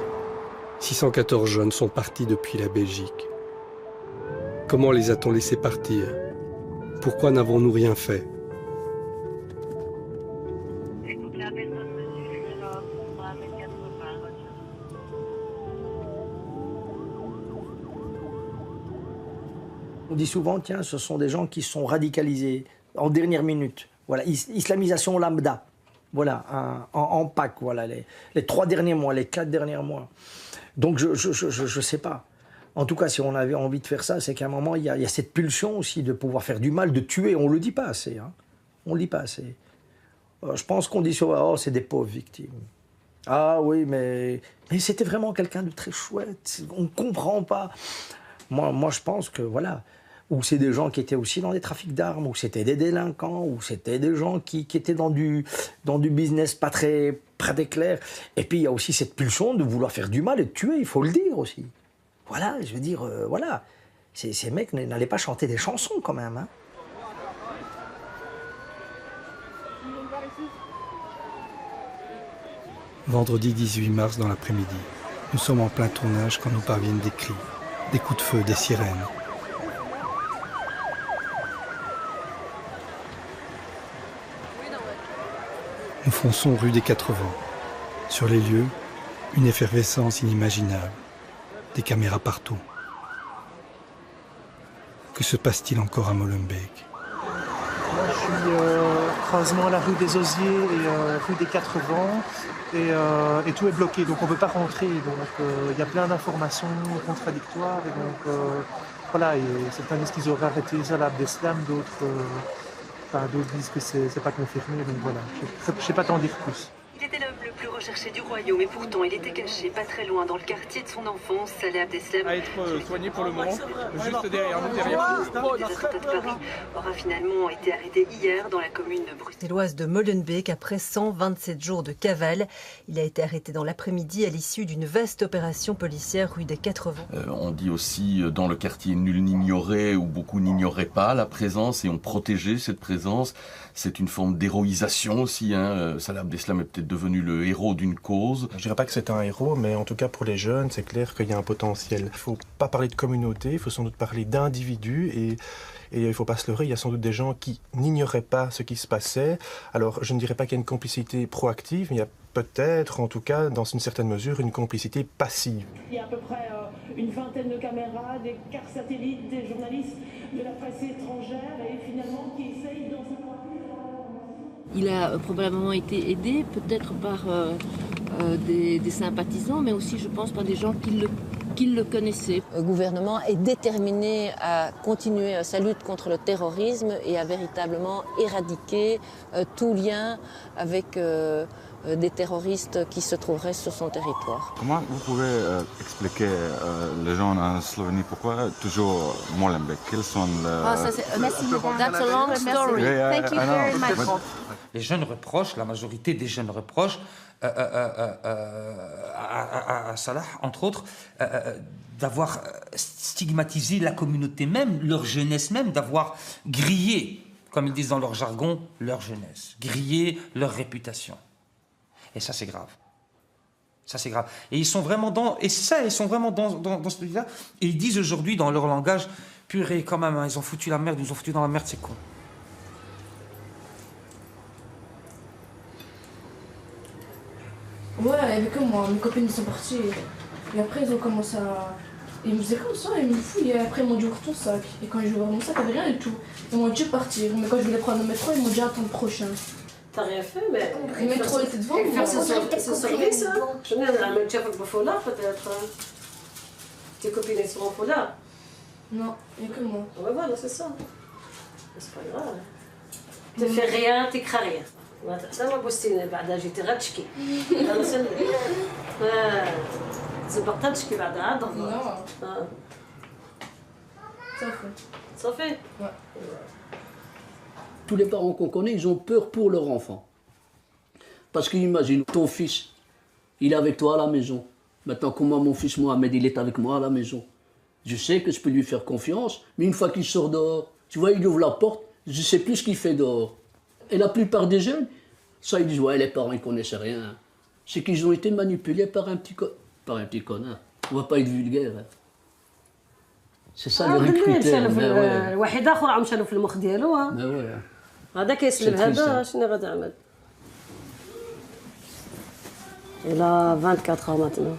614 jeunes sont partis depuis la Belgique. Comment les a-t-on laissés partir? Pourquoi n'avons-nous rien fait? On dit souvent, tiens, ce sont des gens qui sont radicalisés en dernière minute. Voilà, islamisation lambda. Voilà, en Pâques, voilà, les 3 derniers mois, les 4 derniers mois. Donc je sais pas. En tout cas, si on avait envie de faire ça, c'est qu'à un moment, il y a cette pulsion aussi de pouvoir faire du mal, de tuer. On le dit pas assez. Hein. On le dit pas assez. Je pense qu'on dit souvent, oh, c'est des pauvres victimes. Ah oui, mais c'était vraiment quelqu'un de très chouette. On ne comprend pas. Moi, je pense que, voilà, ou c'est des gens qui étaient aussi dans des trafics d'armes, ou c'était des délinquants, ou c'était des gens qui étaient dans du business pas très clair. Et puis, il y a aussi cette pulsion de vouloir faire du mal et de tuer, il faut le dire aussi. Voilà, je veux dire, voilà. Ces mecs n'allaient pas chanter des chansons, quand même, hein. Vendredi 18 mars dans l'après-midi, nous sommes en plein tournage quand nous parviennent des cris, des coups de feu, des sirènes. Nous fonçons rue des 80. Sur les lieux, une effervescence inimaginable. Des caméras partout. Que se passe-t-il encore à Molenbeek? Moi, je suis croisement à la rue des Osiers et rue des 80 et tout est bloqué, donc on ne peut pas rentrer. Donc il y a plein d'informations contradictoires et donc voilà, et certains disent qu'ils auraient arrêté Salah Abdeslam, d'autres disent que c'est pas confirmé, donc voilà, je ne sais pas t'en dire plus. Il était l'homme le plus recherché du royaume et pourtant il était caché pas très loin dans le quartier de son enfance, Salah Abdeslam. À être soigné pour le moment, juste derrière nous, derrière. Des attentats de Paris aura finalement été arrêté hier dans la commune de bruxelloise de Molenbeek après 127 jours de cavale. Il a été arrêté dans l'après-midi à l'issue d'une vaste opération policière rue des 80. On dit aussi dans le quartier nul n'ignorait ou beaucoup n'ignoraient pas la présence et ont protégé cette présence. C'est une forme d'héroïsation aussi. Salah Abdeslam est peut-être devenu le héros d'une cause. Je dirais pas que c'est un héros, mais en tout cas pour les jeunes, c'est clair qu'il y a un potentiel. Il ne faut pas parler de communauté, il faut sans doute parler d'individus et il ne faut pas se leurrer, il y a sans doute des gens qui n'ignoraient pas ce qui se passait. Alors je ne dirais pas qu'il y a une complicité proactive, mais il y a peut-être, en tout cas, dans une certaine mesure, une complicité passive. Il y a à peu près une vingtaine de caméras, des cartes satellites, des journalistes de la presse étrangère et finalement qui essayent dans ce point. Il a probablement été aidé, peut-être par des sympathisants, mais aussi, je pense, par des gens qui le connaissaient. Le gouvernement est déterminé à continuer sa lutte contre le terrorisme et à véritablement éradiquer tout lien avec des terroristes qui se trouveraient sur son territoire. Comment vous pouvez expliquer les gens en Slovénie, pourquoi toujours Molenbeek? Quels sont les... Merci, that's a long story. Thank you very much. les jeunes reprochent, la majorité des jeunes reprochent à Salah, entre autres, d'avoir stigmatisé la communauté même, leur jeunesse même, d'avoir grillé, comme ils disent dans leur jargon, leur jeunesse, grillé leur réputation. Et ça, c'est grave. Ça, c'est grave. Et ils sont vraiment dans... Et ça, ils sont vraiment dans ce truc-là. Et ils disent aujourd'hui, dans leur langage, purée, quand même, hein, ils ont foutu la merde, ils nous ont foutu dans la merde, c'est con. Ouais, il n'y avait que moi, mes copines sont parties. Et après, ils ont commencé à... Ils me faisaient comme ça, ils me fouillent. Et après, ils m'ont dit ouvre ton sac. Et quand j'ai ouvert mon sac, il n'y avait rien du tout. Ils m'ont dit partir. Mais quand je voulais prendre le métro, ils m'ont dit attends le prochain. T'as rien fait, mais... Le métro était devant moi. C'est sorti, ça. Je viens de la mettre chef au foulard, peut-être. Tes copines, elles sont en foulard? Non, il n'y a que moi. Ouais, voilà, c'est ça. C'est pas grave. Tu fais rien, tu crains rien. انا بوستيني بعدها جيتي غتشكي انا سلم زبطت تشكي بعدها عاد صافي Tous les parents qu'on connaît, ils ont peur pour leur enfant. Parce qu'imagine, ton fils, il est avec toi à la maison. Maintenant, comment mon fils Mohamed, il est avec moi à la maison? Je sais que je peux lui faire confiance, mais une fois qu'il sort dehors, tu vois, il ouvre la porte, je ne sais plus ce qu'il fait dehors. Et la plupart des jeunes, ça, ils disent, ouais, les parents, ils ne connaissent rien. C'est qu'ils ont été manipulés par un petit connard. On ne va pas être vulgaire. Hein. C'est ça le recruteur. واحد اخر عم شالو في المخ ديالو هذا كيسلم هذا شنو غادي يعمل Il a 24 ans maintenant.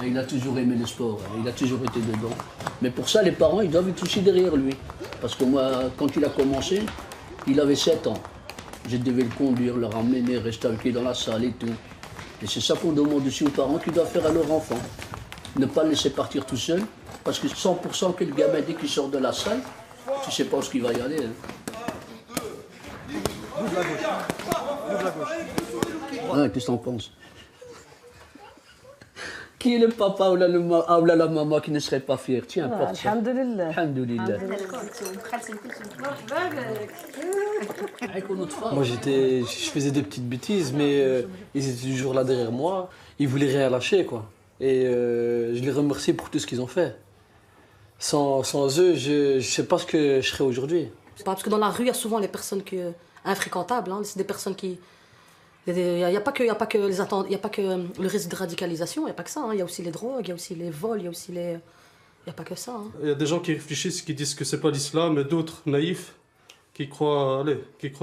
Il a toujours aimé le sport, il a toujours été dedans. Mais pour ça, les parents, ils doivent être aussi derrière lui. Parce que moi, quand il a commencé, il avait 7 ans. Je devais le conduire, le ramener, rester avec lui dans la salle et tout. Et c'est ça qu'on demande aussi aux parents qu'ils doivent faire à leur enfant. Ne pas le laisser partir tout seul, parce que 100% que le gamin, dès qu'il sort de la salle, tu ne sais pas où il va y aller. Hein. Bouge la gauche. Bouge la gauche. Ouais, qu'est-ce que t'en penses? Qui est le papa ou la maman qui ne serait pas fier? Tiens, porte ça. Alhamdulillah. Alhamdulillah. Moi, je faisais des petites bêtises, mais ils étaient toujours là derrière moi. Ils voulaient rien lâcher, quoi. Et je les remercie pour tout ce qu'ils ont fait. Sans eux, je ne sais pas ce que je serais aujourd'hui. Parce que dans la rue, il y a souvent les personnes infréquentables. Hein. C'est des personnes qui... Il n'y a pas que le risque de radicalisation, il n'y a pas que ça. Hein. Il y a aussi les drogues, il y a aussi les vols, il y a aussi les... Il n'y a pas que ça. Hein. Il y a des gens qui réfléchissent, qui disent que c'est pas l'islam, et d'autres naïfs qui croient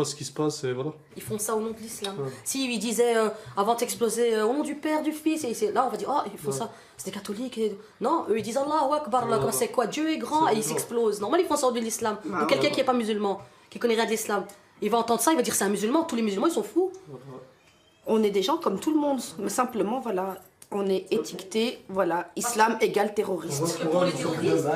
ce qui se passe et voilà. Ils font ça au nom de l'islam. Ouais. Si ils disaient avant d'exploser au nom du Père, du Fils, et là on va dire oh ils font ça. C'est des catholiques. Et... Non, eux ils disent Allahu Akbar, c'est quoi? Dieu est grand et ils s'explosent. Normalement ils font ça au nom de l'islam. Donc quelqu'un qui n'est pas musulman, qui connaît rien de l'islam, il va entendre ça, il va dire c'est un musulman. Tous les musulmans ils sont fous. On est des gens comme tout le monde, mais simplement voilà. On est étiqueté, voilà, islam égale terroriste. Pour les terroristes.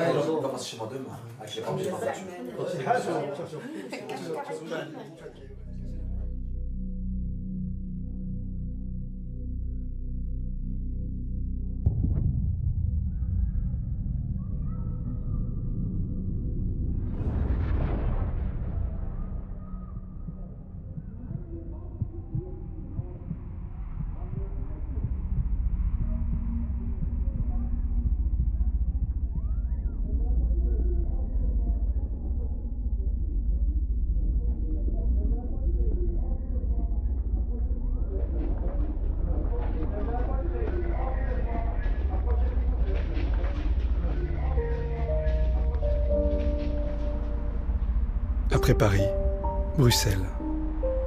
Après Paris, Bruxelles,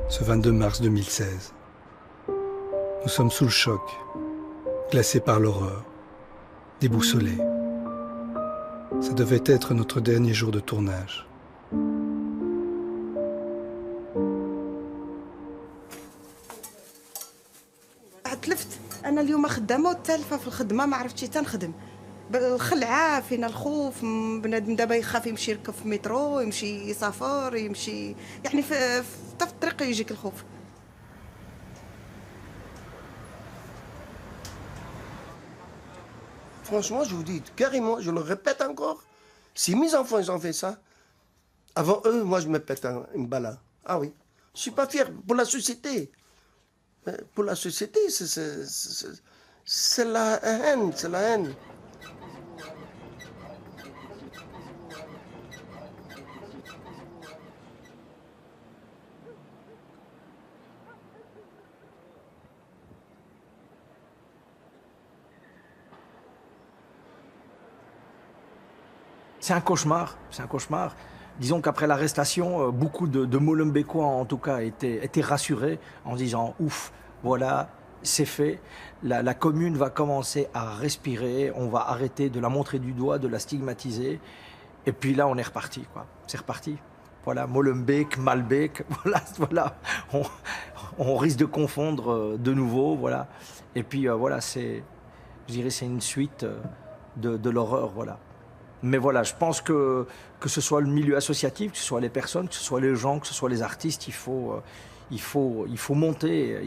ce 22 mars 2016. Nous sommes sous le choc, glacés par l'horreur, déboussolés. Ça devait être notre dernier jour de tournage. تلفت انا اليوم خدامه وتالفه في الخدمه ما عرفتش تنخدم بالخلعه فينا الخوف بنادم دابا يخاف يمشي يركب في مترو يمشي يسافر يمشي يعني في الطريق يجيك الخوف. Franchement, je vous dis carrément, je le répète encore, si mes enfants ils ont fait ça, avant eux, moi je me pète une balle. Ah oui, Je suis pas fier pour la société. Pour la société, c'est la haine, c'est la haine. C'est un cauchemar, c'est un cauchemar. Disons qu'après l'arrestation, beaucoup de Molenbeekois en tout cas étaient rassurés en disant « ouf, voilà, c'est fait, la commune va commencer à respirer, on va arrêter de la montrer du doigt, de la stigmatiser. » Et puis là, on est reparti, quoi. C'est reparti. Voilà, Molenbeek, Malbeek, voilà. On risque de confondre de nouveau, voilà. Et puis voilà, je dirais c'est une suite de l'horreur, voilà. Mais voilà, je pense que ce soit le milieu associatif, que ce soit les personnes, que ce soit les gens, que ce soit les artistes, il faut monter,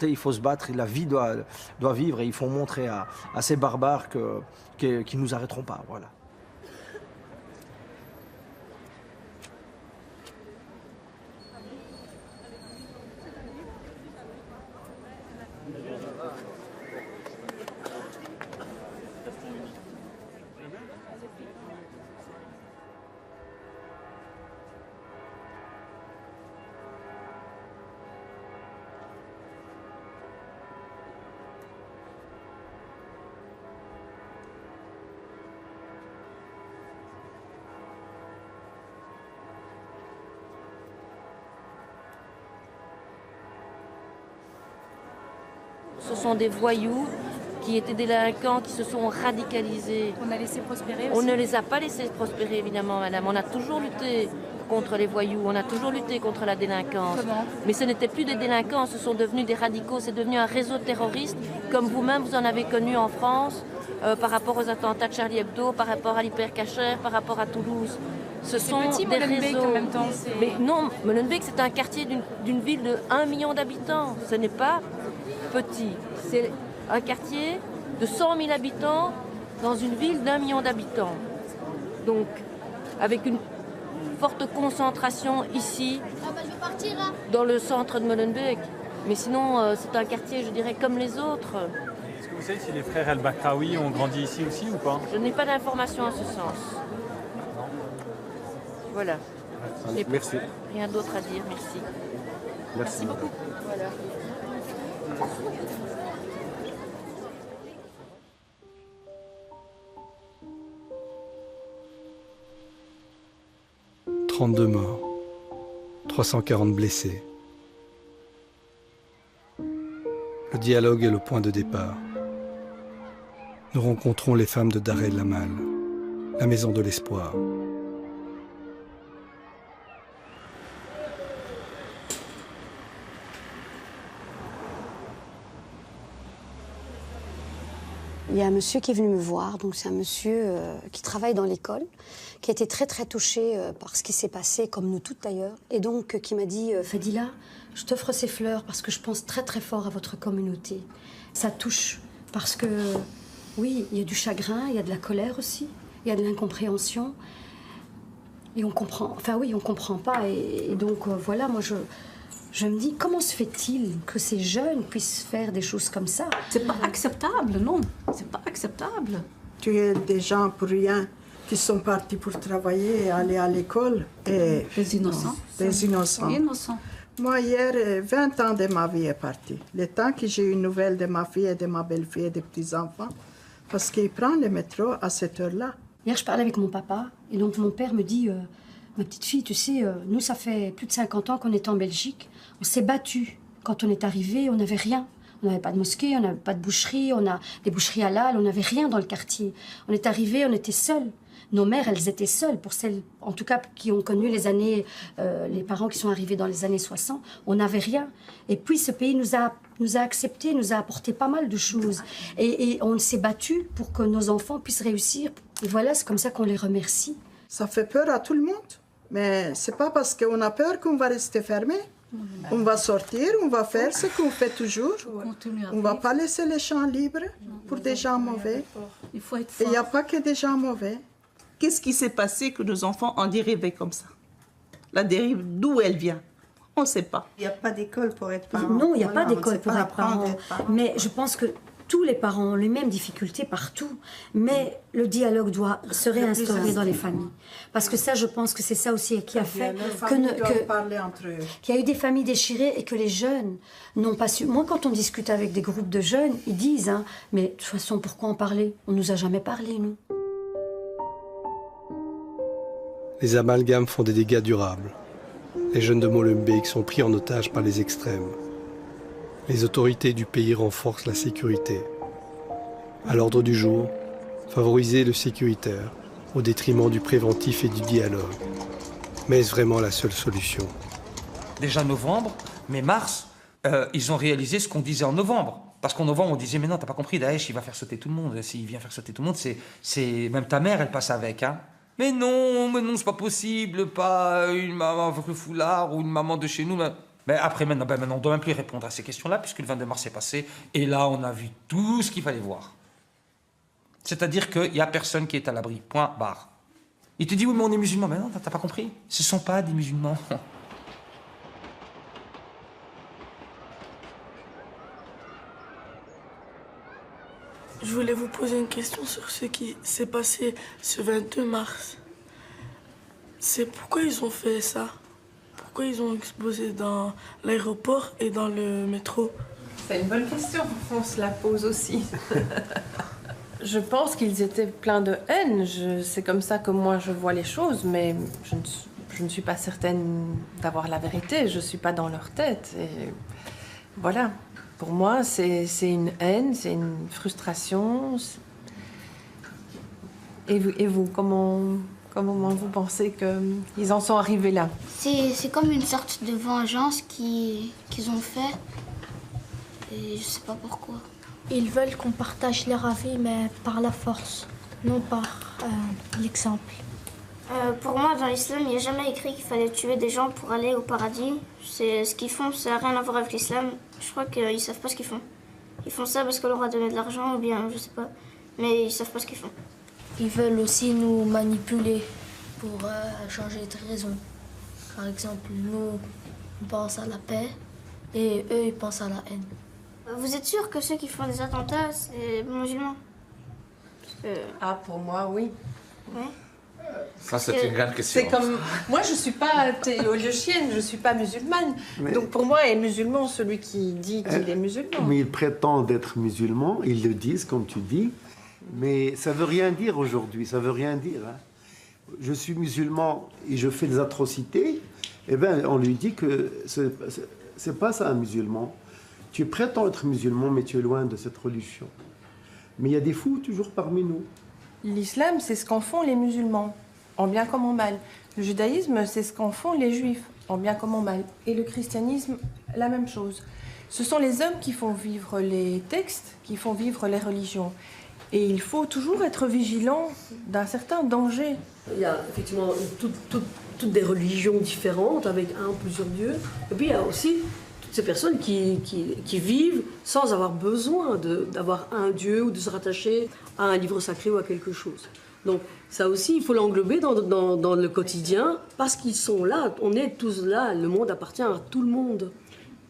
il faut se battre, et la vie doit vivre, et il faut montrer à ces barbares qu'ils ne nous arrêteront pas, voilà. Ce sont des voyous qui étaient délinquants, qui se sont radicalisés. On a laissé prospérer aussi. On ne les a pas laissés prospérer, évidemment, madame. On a toujours lutté contre les voyous, on a toujours lutté contre la délinquance. Comment ? Mais ce n'étaient plus des délinquants, ce sont devenus des radicaux, c'est devenu un réseau terroriste, comme vous-même vous en avez connu en France, par rapport aux attentats de Charlie Hebdo, par rapport à l'hypercacher, par rapport à Toulouse. Ce sont petit, des Molenbeek, réseaux. en même temps, Mais non, Molenbeek, c'est un quartier d'une ville de 1 million d'habitants. Ce n'est pas petit. C'est un quartier de 100 000 habitants dans une ville d'1 million d'habitants. Donc, avec une forte concentration ici, dans le centre de Molenbeek. Mais sinon, c'est un quartier, je dirais, comme les autres. Est-ce que vous savez si les frères El Bakraoui ont grandi ici aussi ou pas? Je n'ai pas d'informations à ce sens. Voilà. Merci. Rien d'autre à dire, merci. Merci beaucoup. Voilà. « 32 morts, 340 blessés. Le dialogue est le point de départ. Nous rencontrons les femmes de Dar el Amal, la maison de l'espoir. Il y a un monsieur qui est venu me voir, donc c'est un monsieur qui travaille dans l'école, qui a été très très touché par ce qui s'est passé, comme nous toutes d'ailleurs, et donc qui m'a dit « Fadila, je t'offre ces fleurs parce que je pense très très fort à votre communauté. Ça touche, parce que oui, il y a du chagrin, il y a de la colère aussi, il y a de l'incompréhension, et on comprend, enfin oui, on comprend pas, et donc voilà, moi je me dis, comment se fait-il que ces jeunes puissent faire des choses comme ça? C'est pas acceptable, non. C'est pas acceptable. Tu es des gens pour rien qui sont partis pour travailler et aller à l'école. Et des innocents. Des innocents. Innocents. Moi, hier, 20 ans de ma vie est parti. Le temps que j'ai eu une nouvelle de ma fille et de ma belle-fille et des petits-enfants, parce qu'ils prennent le métro à cette heure-là. Hier, je parlais avec mon papa, et donc mon père me dit... Ma petite fille, tu sais, nous, ça fait plus de 50 ans qu'on est en Belgique. On s'est battu. Quand on est arrivé, on n'avait rien. On n'avait pas de mosquée, on n'avait pas de boucherie, on a des boucheries halal, on n'avait rien dans le quartier. On est arrivé, on était seuls. Nos mères, elles étaient seules, pour celles, en tout cas, qui ont connu les années, les parents qui sont arrivés dans les années 60. On n'avait rien. Et puis, ce pays nous a acceptés, nous a apporté pas mal de choses. Et on s'est battu pour que nos enfants puissent réussir. Et voilà, c'est comme ça qu'on les remercie. Ça fait peur à tout le monde. Mais c'est pas parce qu'on a peur qu'on va rester fermé. On va sortir, on va faire ce qu'on fait toujours. On ne va pas laisser les champs libres pour des gens mauvais. Il faut être fort. Et il n'y a pas que des gens mauvais. Qu'est-ce qui s'est passé que nos enfants ont dérivé comme ça? La dérive, d'où elle vient? On ne sait pas. Il n'y a pas d'école pour être parent. Non, il n'y a Voilà, pas on d'école sait pour pas être parent. parent. Mais je pense que tous les parents ont les mêmes difficultés partout. Mais le dialogue doit se réinstaurer dans les familles. Parce que ça, je pense que c'est ça aussi qui a fait qu'il y a eu des familles déchirées et que les jeunes n'ont pas su. Moi, quand on discute avec des groupes de jeunes, ils disent hein, mais de toute façon, pourquoi en parler? On nous a jamais parlé, nous. Les amalgames font des dégâts durables. Les jeunes de Molenbeek sont pris en otage par les extrêmes. Les autorités du pays renforcent la sécurité. À l'ordre du jour, favoriser le sécuritaire au détriment du préventif et du dialogue. Mais est-ce vraiment la seule solution? Déjà novembre, mais mars, ils ont réalisé ce qu'on disait en novembre. Parce qu'en novembre, on disait, mais non, t'as pas compris, Daesh, il va faire sauter tout le monde. S'il vient faire sauter tout le monde, c'est même ta mère, elle passe avec. Hein. Mais non, c'est pas possible, pas une maman avec le foulard ou une maman de chez nous. Mais après, maintenant, on ne doit même plus répondre à ces questions-là, puisque le 22 mars est passé. Et là, on a vu tout ce qu'il fallait voir. C'est-à-dire qu'il n'y a personne qui est à l'abri. Point, barre. Il te dit, oui, mais on est musulmans. Mais non, t'as pas compris. Ce ne sont pas des musulmans. Je voulais vous poser une question sur ce qui s'est passé ce 22 mars. C'est pourquoi ils ont fait ça? Pourquoi ils ont explosé dans l'aéroport et dans le métro? C'est une bonne question, on se la pose aussi. Je pense qu'ils étaient pleins de haine. C'est comme ça que moi je vois les choses, mais je ne suis pas certaine d'avoir la vérité. Je ne suis pas dans leur tête. Et voilà. Pour moi, c'est une haine, c'est une frustration. Et vous, comment vous pensez qu'ils en sont arrivés là? C'est comme une sorte de vengeance qu'ils ont fait. Et je sais pas pourquoi. Ils veulent qu'on partage leur avis, mais par la force, non par l'exemple. Pour moi, dans l'islam, il n'y a jamais écrit qu'il fallait tuer des gens pour aller au paradis. C'est ce qu'ils font, ça n'a rien à voir avec l'islam. Je crois qu'ils savent pas ce qu'ils font. Ils font ça parce qu'on leur a donné de l'argent ou bien, je sais pas. Mais ils savent pas ce qu'ils font. Ils veulent aussi nous manipuler pour changer de raison. Par exemple, nous, on pense à la paix et eux, ils pensent à la haine. Vous êtes sûr que ceux qui font des attentats, c'est musulmans? Ah, pour moi, oui. Ouais. Ça, c'est une grande question. C'est comme... Moi, je ne suis pas théologienne, je ne suis pas musulmane. Mais... Donc, pour moi, est musulman celui qui dit qu'il est musulman. Mais ils prétendent être musulmans, ils le disent, comme tu dis. Mais ça ne veut rien dire aujourd'hui, ça ne veut rien dire. Hein. Je suis musulman et je fais des atrocités. Eh bien, on lui dit que ce n'est pas ça un musulman. Tu prétends être musulman, mais tu es loin de cette religion. Mais il y a des fous toujours parmi nous. L'islam, c'est ce qu'en font les musulmans, en bien comme en mal. Le judaïsme, c'est ce qu'en font les juifs, en bien comme en mal. Et le christianisme, la même chose. Ce sont les hommes qui font vivre les textes, qui font vivre les religions. Et il faut toujours être vigilant d'un certain danger. Il y a effectivement toutes des religions différentes, avec un ou plusieurs dieux. Et puis il y a aussi toutes ces personnes qui vivent sans avoir besoin d'avoir un dieu ou de se rattacher à un livre sacré ou à quelque chose. Donc ça aussi, il faut l'englober dans le quotidien, parce qu'ils sont là, on est tous là, le monde appartient à tout le monde.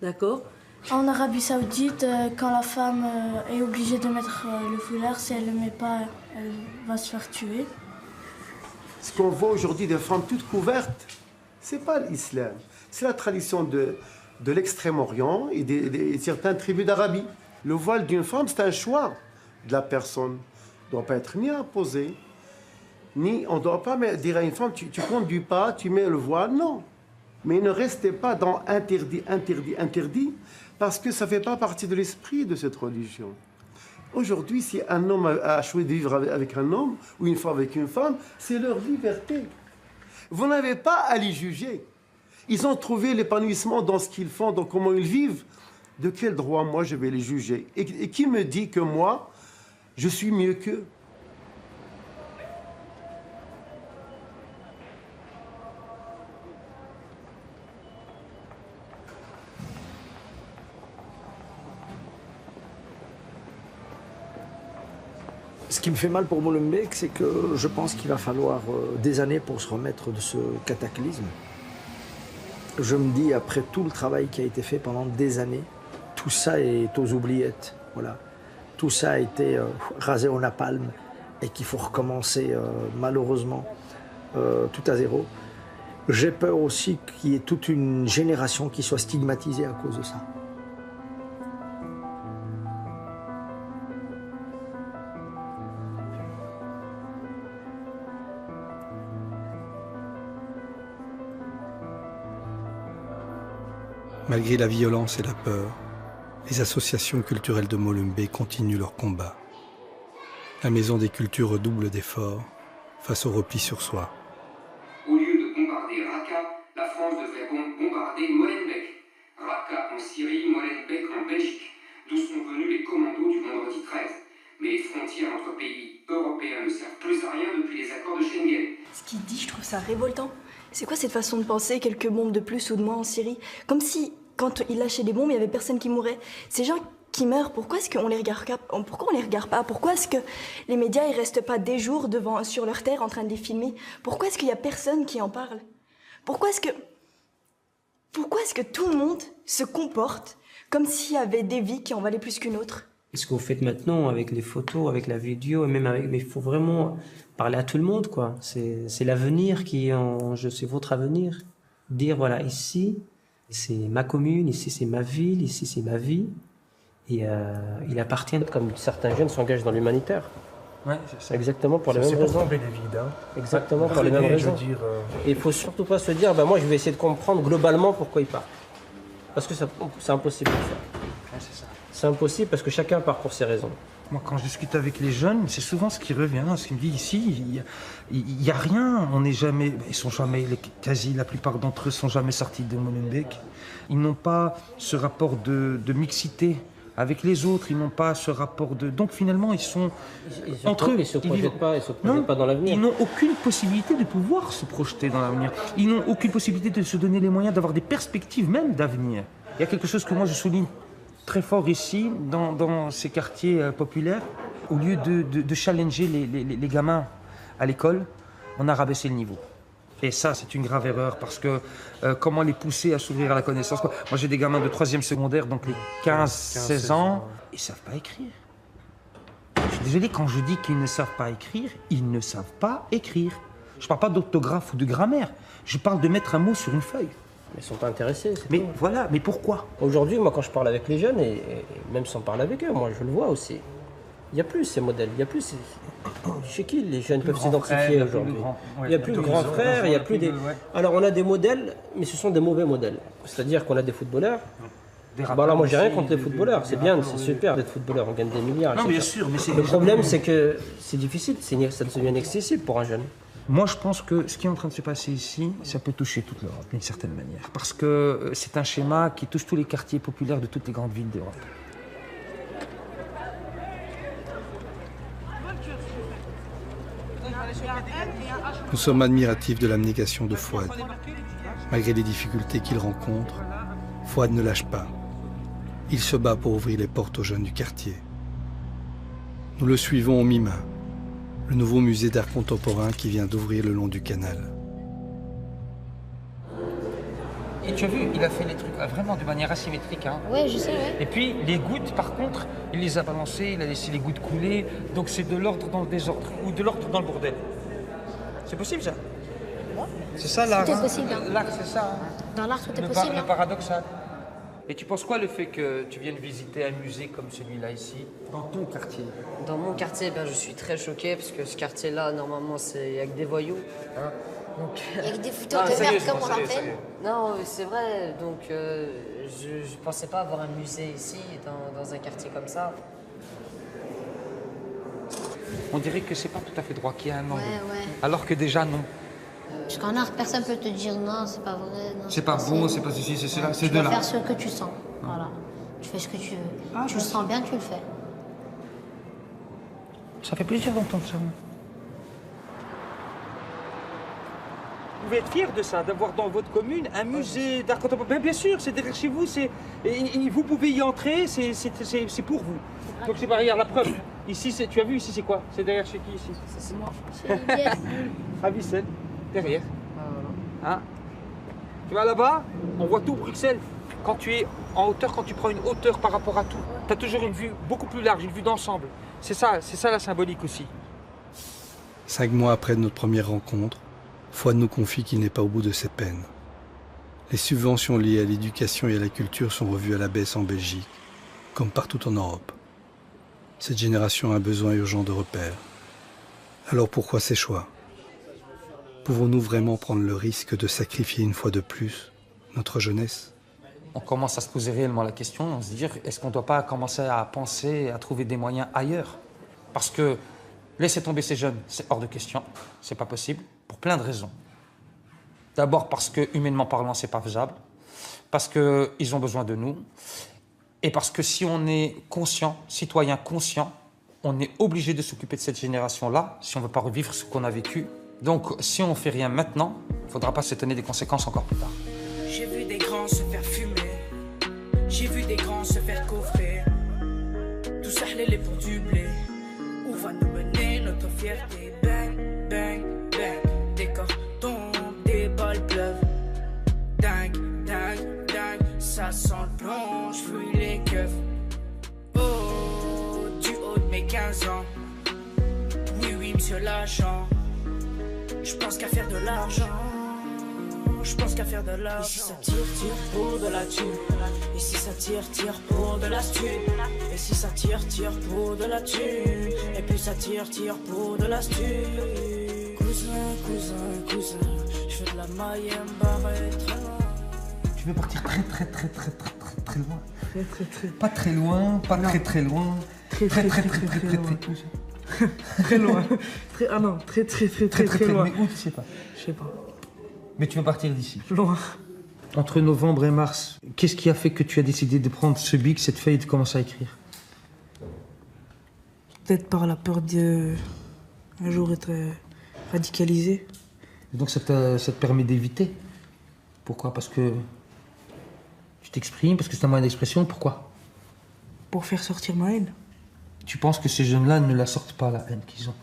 D'accord ? En Arabie Saoudite, quand la femme est obligée de mettre le foulard, si elle ne le met pas, elle va se faire tuer. Ce qu'on voit aujourd'hui des femmes toutes couvertes, c'est pas l'islam. C'est la tradition de l'Extrême-Orient et de certaines tribus d'Arabie. Le voile d'une femme, c'est un choix de la personne. Il ne doit pas être ni imposé, ni on ne doit pas dire à une femme, tu conduis pas, tu mets le voile, non. Mais ne restez pas dans interdit, interdit, interdit, parce que ça ne fait pas partie de l'esprit de cette religion. Aujourd'hui, si un homme a choisi de vivre avec un homme, ou une femme avec une femme, c'est leur liberté. Vous n'avez pas à les juger. Ils ont trouvé l'épanouissement dans ce qu'ils font, dans comment ils vivent. De quel droit, moi, je vais les juger? Et qui me dit que moi, je suis mieux qu'eux? Ce qui me fait mal pour Molenbeek, c'est que je pense qu'il va falloir des années pour se remettre de ce cataclysme. je me dis, après tout le travail qui a été fait pendant des années, tout ça est aux oubliettes. Voilà. Tout ça a été rasé au napalm et qu'il faut recommencer malheureusement tout à zéro. J'ai peur aussi qu'il y ait toute une génération qui soit stigmatisée à cause de ça. Malgré la violence et la peur, les associations culturelles de Molenbeek continuent leur combat. La Maison des Cultures redouble d'efforts face au repli sur soi. Au lieu de bombarder Raqqa, la France devrait bombarder Molenbeek. Raqqa en Syrie, Molenbeek en Belgique, d'où sont venus les commandos du vendredi 13. Mais les frontières entre pays européens ne servent plus à rien depuis les accords de Schengen. Ce qu'il dit, je trouve ça révoltant. C'est quoi cette façon de penser, quelques bombes de plus ou de moins en Syrie? Comme si, quand il lâchait des bombes, il n'y avait personne qui mourait. Ces gens qui meurent, pourquoi est-ce qu'on les regarde pas? Pourquoi est-ce que les médias ne restent pas des jours sur leur terre en train de les filmer? Pourquoi est-ce qu'il n'y a personne qui en parle? Pourquoi est-ce que tout le monde se comporte comme s'il y avait des vies qui en valaient plus qu'une autre? Et ce que vous faites maintenant avec les photos, avec la vidéo, et même avec... Mais il faut vraiment parler à tout le monde, quoi. C'est l'avenir qui est en jeu, c'est votre avenir. Dire, voilà, ici, c'est ma commune, ici, c'est ma ville, ici, c'est ma vie. Et il appartient, comme certains jeunes s'engagent dans l'humanitaire. Ouais, c'est exactement pour les mêmes raisons. C'est pour combler les vides. Hein. Exactement pour les mêmes raisons. Et il faut surtout pas se dire, moi, je vais essayer de comprendre globalement pourquoi il part. Parce que c'est impossible de faire. Ouais, c'est ça. C'est impossible parce que chacun part pour ses raisons. Moi, quand je discute avec les jeunes, c'est souvent ce qui revient, ce qui me dit ici, il y a rien, on n'est jamais, ils sont jamais, la plupart d'entre eux sont jamais sortis de Molenbeek. Ils n'ont pas ce rapport de mixité avec les autres, ils n'ont pas ce rapport de... Donc finalement, ils sont entre eux. Ils ne se projettent pas dans l'avenir. Ils n'ont aucune possibilité de pouvoir se projeter dans l'avenir. Ils n'ont aucune possibilité de se donner les moyens d'avoir des perspectives même d'avenir. Il y a quelque chose que moi je souligne très fort ici, dans ces quartiers populaires. Au lieu de challenger les gamins à l'école, on a rabaissé le niveau. Et ça, c'est une grave erreur, parce que comment les pousser à s'ouvrir à la connaissance, quoi. Moi, j'ai des gamins de 3e secondaire, donc les 15-16 ans, ils ne savent pas écrire. Je suis désolé, quand je dis qu'ils ne savent pas écrire, ils ne savent pas écrire. Je ne parle pas d'orthographe ou de grammaire, je parle de mettre un mot sur une feuille. Mais ils ne sont pas intéressés. Mais voilà, mais pourquoi? Aujourd'hui, moi, quand je parle avec les jeunes, et même sans parler avec eux, moi, je le vois aussi. Il n'y a plus ces modèles, il n'y a plus... Chez qui les jeunes peuvent s'identifier aujourd'hui? Il n'y a plus de grands frères, il n'y a plus des... Alors, on a des modèles, mais ce sont des mauvais modèles. C'est-à-dire qu'on a des footballeurs. Bon, alors, moi, j'ai rien contre les footballeurs. C'est bien, c'est super d'être footballeur, on gagne des milliards. Non, bien sûr, mais c'est... Le problème, c'est que c'est difficile, ça devient inaccessible pour un jeune. Moi, je pense que ce qui est en train de se passer ici, ça peut toucher toute l'Europe, d'une certaine manière. Parce que c'est un schéma qui touche tous les quartiers populaires de toutes les grandes villes d'Europe. Nous sommes admiratifs de l'abnégation de Fouad. Malgré les difficultés qu'il rencontre, Fouad ne lâche pas. Il se bat pour ouvrir les portes aux jeunes du quartier. Nous le suivons au MIMA, le nouveau musée d'art contemporain qui vient d'ouvrir le long du canal. Et tu as vu, il a fait les trucs vraiment de manière asymétrique. Hein. Ouais, je sais, ouais. Et puis, les gouttes, par contre, il les a balancées, il a laissé les gouttes couler. Donc, c'est de l'ordre dans le désordre, ou de l'ordre dans le bordel. C'est possible, ça? C'est ça, l'art. Tout est possible. Hein. L'art, c'est ça. Hein. Dans l'art, tout est possible. Le paradoxal. Et tu penses quoi, le fait que tu viennes visiter un musée comme celui-là, ici, dans ton quartier? Dans mon quartier, je suis très choqué, parce que ce quartier-là, normalement, il n'y a que des voyous. Hein. Il y a que des photos de merde, comme on l'appelle. Non, c'est vrai. Donc, je ne pensais pas avoir un musée ici, dans un quartier comme ça. On dirait que c'est pas tout à fait droit, qu'il y a un angle. Ouais. Alors que déjà, non. Parce qu'en art, personne peut te dire non, c'est pas vrai. C'est pas beau, c'est pas ceci, c'est cela, c'est de là. Tu vas faire ce que tu sens. Voilà. Tu fais ce que tu veux. Tu le sens bien, tu le fais. Ça fait plaisir d'entendre ça. Vous pouvez être fiers de ça, d'avoir dans votre commune un musée d'art contemporain. Bien sûr, c'est derrière chez vous, et vous pouvez y entrer, c'est pour vous. Donc c'est regarde la preuve. Ici, tu as vu, ici c'est quoi? C'est derrière chez qui ici? C'est moi. C'est Ravissel. Derrière. Hein? Tu vois là-bas, on voit tout Bruxelles. Quand tu es en hauteur, quand tu prends une hauteur par rapport à tout, tu as toujours une vue beaucoup plus large, une vue d'ensemble. C'est ça la symbolique aussi. 5 mois après notre première rencontre, Fouad nous confie qu'il n'est pas au bout de ses peines. Les subventions liées à l'éducation et à la culture sont revues à la baisse en Belgique, comme partout en Europe. Cette génération a un besoin urgent de repères. Alors pourquoi ces choix? Pouvons-nous vraiment prendre le risque de sacrifier une fois de plus notre jeunesse? On commence à se poser réellement la question, on se dit, est-ce qu'on ne doit pas commencer à penser, à trouver des moyens ailleurs? Parce que laisser tomber ces jeunes, c'est hors de question, c'est pas possible, pour plein de raisons. D'abord parce que, humainement parlant, c'est pas faisable, parce qu'ils ont besoin de nous, et parce que si on est conscient, citoyen conscient, on est obligé de s'occuper de cette génération-là, si on ne veut pas revivre ce qu'on a vécu. Donc, si on ne fait rien maintenant, il ne faudra pas s'étonner des conséquences encore plus tard. J'ai vu des grands se faire fumer, j'ai vu des grands se faire coffrer. Tout ça les pour du blé. Où va nous mener notre fierté? Bang, bang, bang. Des corps tombent, des balles pleuvent. Dingue, dingue, dingue. Ça sent le plomb, j'fuis les keufs. Oh, du haut de mes 15 ans. Oui, oui, monsieur l'agent. Je pense qu'à faire de l'argent. Je pense qu'à faire de l'argent. Et si ça tire, tire pour de la thune. Et si ça tire, tire pour de la thune. Et si ça tire, tire pour de la thune. Et puis ça tire, tire pour de la thune. Cousin, cousin, cousin, je fais de la Mayemba très loin. Tu veux partir très loin. Pas très loin, pas non. Très loin. Très loin. Ah non, très loin. Mais où, tu sais pas? Je sais pas. Mais tu veux partir d'ici? Loin. Entre novembre et mars, qu'est-ce qui a fait que tu as décidé de prendre ce bic, cette feuille et de commencer à écrire? Peut-être par la peur de un jour être radicalisé. Et donc ça te permet d'éviter? Pourquoi? Parce que tu t'exprimes, parce que c'est un moyen d'expression, pourquoi? Pour faire sortir ma haine. Tu penses que ces jeunes-là ne la sortent pas, la haine qu'ils ont?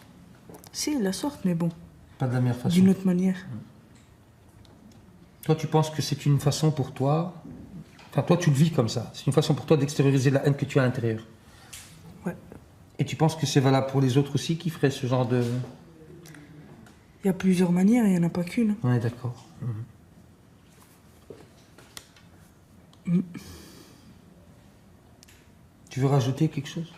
Si, ils la sortent, mais bon. Pas de la meilleure façon. D'une autre manière. Toi, tu penses que c'est une façon pour toi... Enfin, toi, tu le vis comme ça. C'est une façon pour toi d'extérioriser la haine que tu as à l'intérieur. Ouais. Et tu penses que c'est valable pour les autres aussi qui feraient ce genre de... Il y a plusieurs manières, il n'y en a pas qu'une. Ouais, d'accord. Tu veux rajouter quelque chose?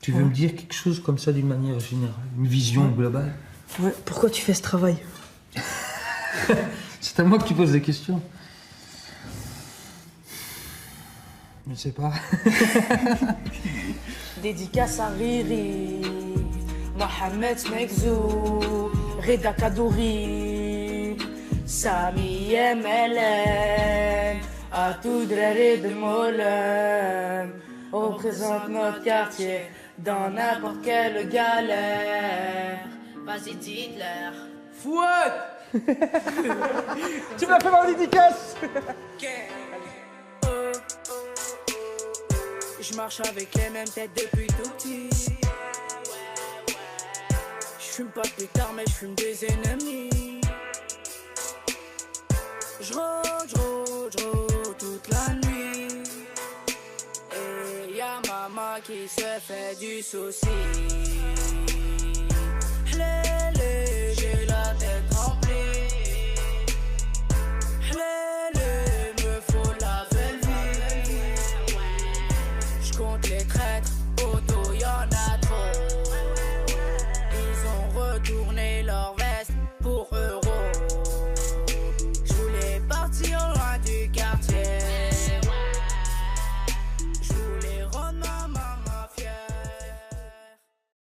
Tu veux me dire quelque chose comme ça d'une manière générale? Une vision globale? Ouais, pourquoi tu fais ce travail? C'est à moi que tu poses des questions. Je ne sais pas. Dédicace à Riri, Mohamed Smekzou, Reda Kadouri, Sami MLN, à tout draré de Molem. On représente notre quartier dans n'importe quelle galère. Vas-y, dites-leur. Fouad! Tu me l'as fait dans la dédicace. Je marche avec les mêmes têtes depuis tout petit. Je fume pas de pétard mais je fume des ennemis. Je rôde toute la nuit. Et y'a maman qui se fait du souci. J'ai la tête remplie. Me faut la belle vie. J'compte les traîtres, auto y'en a trop. Ils ont retourné